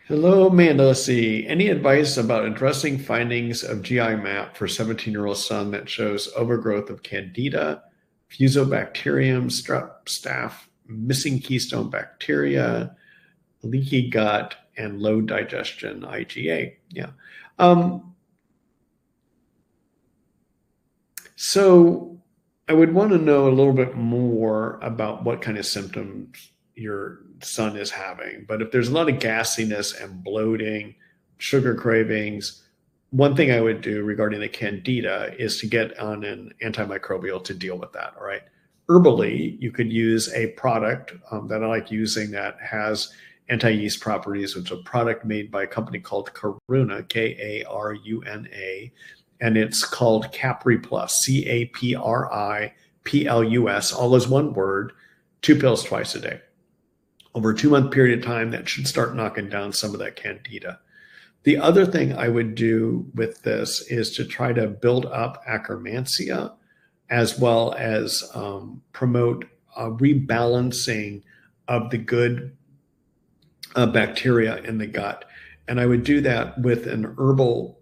Hello, Amanda. Let's see. Any advice about addressing findings of GI map for 17-year-old son that shows overgrowth of Candida, Fusobacterium, strep staph, missing keystone bacteria, leaky gut, and low digestion IgA? Yeah. So I would want to know a little bit more about what kind of symptoms your son is having. But if there's a lot of gassiness and bloating, sugar cravings, one thing I would do regarding the Candida is to get on an antimicrobial to deal with that. All right. Herbally, you could use a product that I like using that has anti-yeast properties, which is a product made by a company called Karuna, Karuna, and it's called Capri Plus, CAPRI+, all as one word, 2 pills twice a day. Over a 2-month period of time, that should start knocking down some of that Candida. The other thing I would do with this is to try to build up Akkermansia, as well as promote a rebalancing of the good bacteria in the gut. And I would do that with an herbal,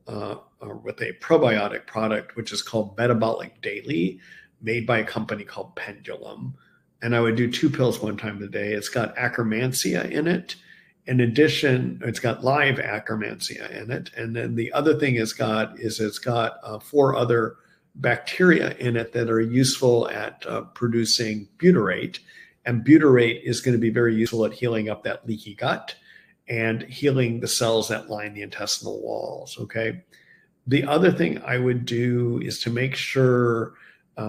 with a probiotic product, which is called Metabolic Daily, made by a company called Pendulum. And I would do 2 pills 1 time a day. It's got Akkermansia in it. In addition, it's got live Akkermansia in it. And then the other thing it's got 4 other bacteria in it that are useful at producing butyrate. And butyrate is going to be very useful at healing up that leaky gut and healing the cells that line the intestinal walls, okay? The other thing I would do is to make sure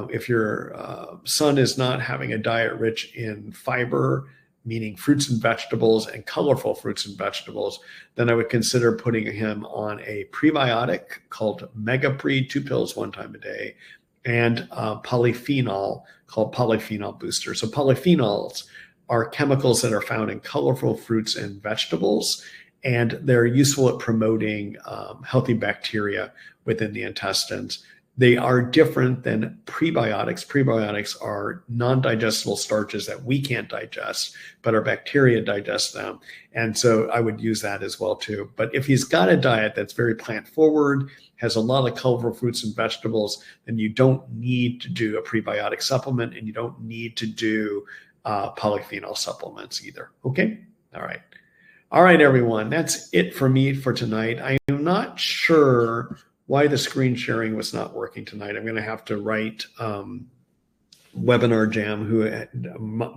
if your son is not having a diet rich in fiber, meaning fruits and vegetables and colorful fruits and vegetables, then I would consider putting him on a prebiotic called MegaPre, 2 pills 1 time a day, and polyphenol called Polyphenol Booster. So polyphenols are chemicals that are found in colorful fruits and vegetables, and they're useful at promoting healthy bacteria within the intestines. They are different than prebiotics. Prebiotics are non-digestible starches that we can't digest, but our bacteria digest them. And so I would use that as well too. But if he's got a diet that's very plant forward, has a lot of colorful fruits and vegetables, then you don't need to do a prebiotic supplement, and you don't need to do polyphenol supplements either. Okay? All right. All right, everyone. That's it for me for tonight. I am not sure why the screen sharing was not working tonight. I'm going to have to write Webinar Jam, who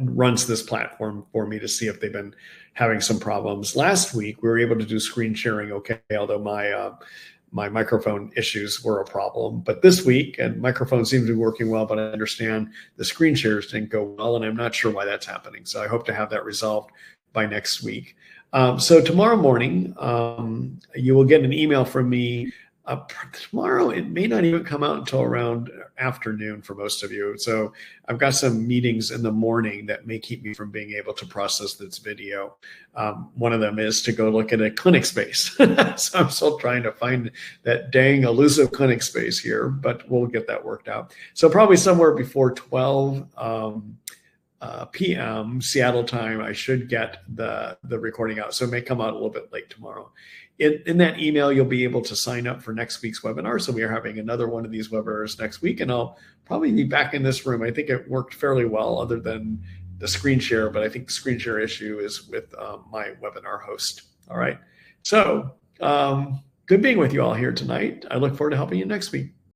runs this platform, for me to see if they've been having some problems. Last week, we were able to do screen sharing okay, although my microphone issues were a problem. But this week, and microphone seems to be working well, but I understand the screen shares didn't go well, and I'm not sure why that's happening. So I hope to have that resolved by next week. So tomorrow morning, you will get an email from me. Tomorrow, it may not even come out until around afternoon for most of you. So I've got some meetings in the morning that may keep me from being able to process this video. One of them is to go look at a clinic space. So I'm still trying to find that dang elusive clinic space here, but we'll get that worked out. So probably somewhere before 12 p.m. Seattle time, I should get the recording out. So it may come out a little bit late tomorrow. In that email, you'll be able to sign up for next week's webinar. So we are having another one of these webinars next week, and I'll probably be back in this room. I think it worked fairly well other than the screen share, but I think the screen share issue is with my webinar host. All right. So good being with you all here tonight. I look forward to helping you next week.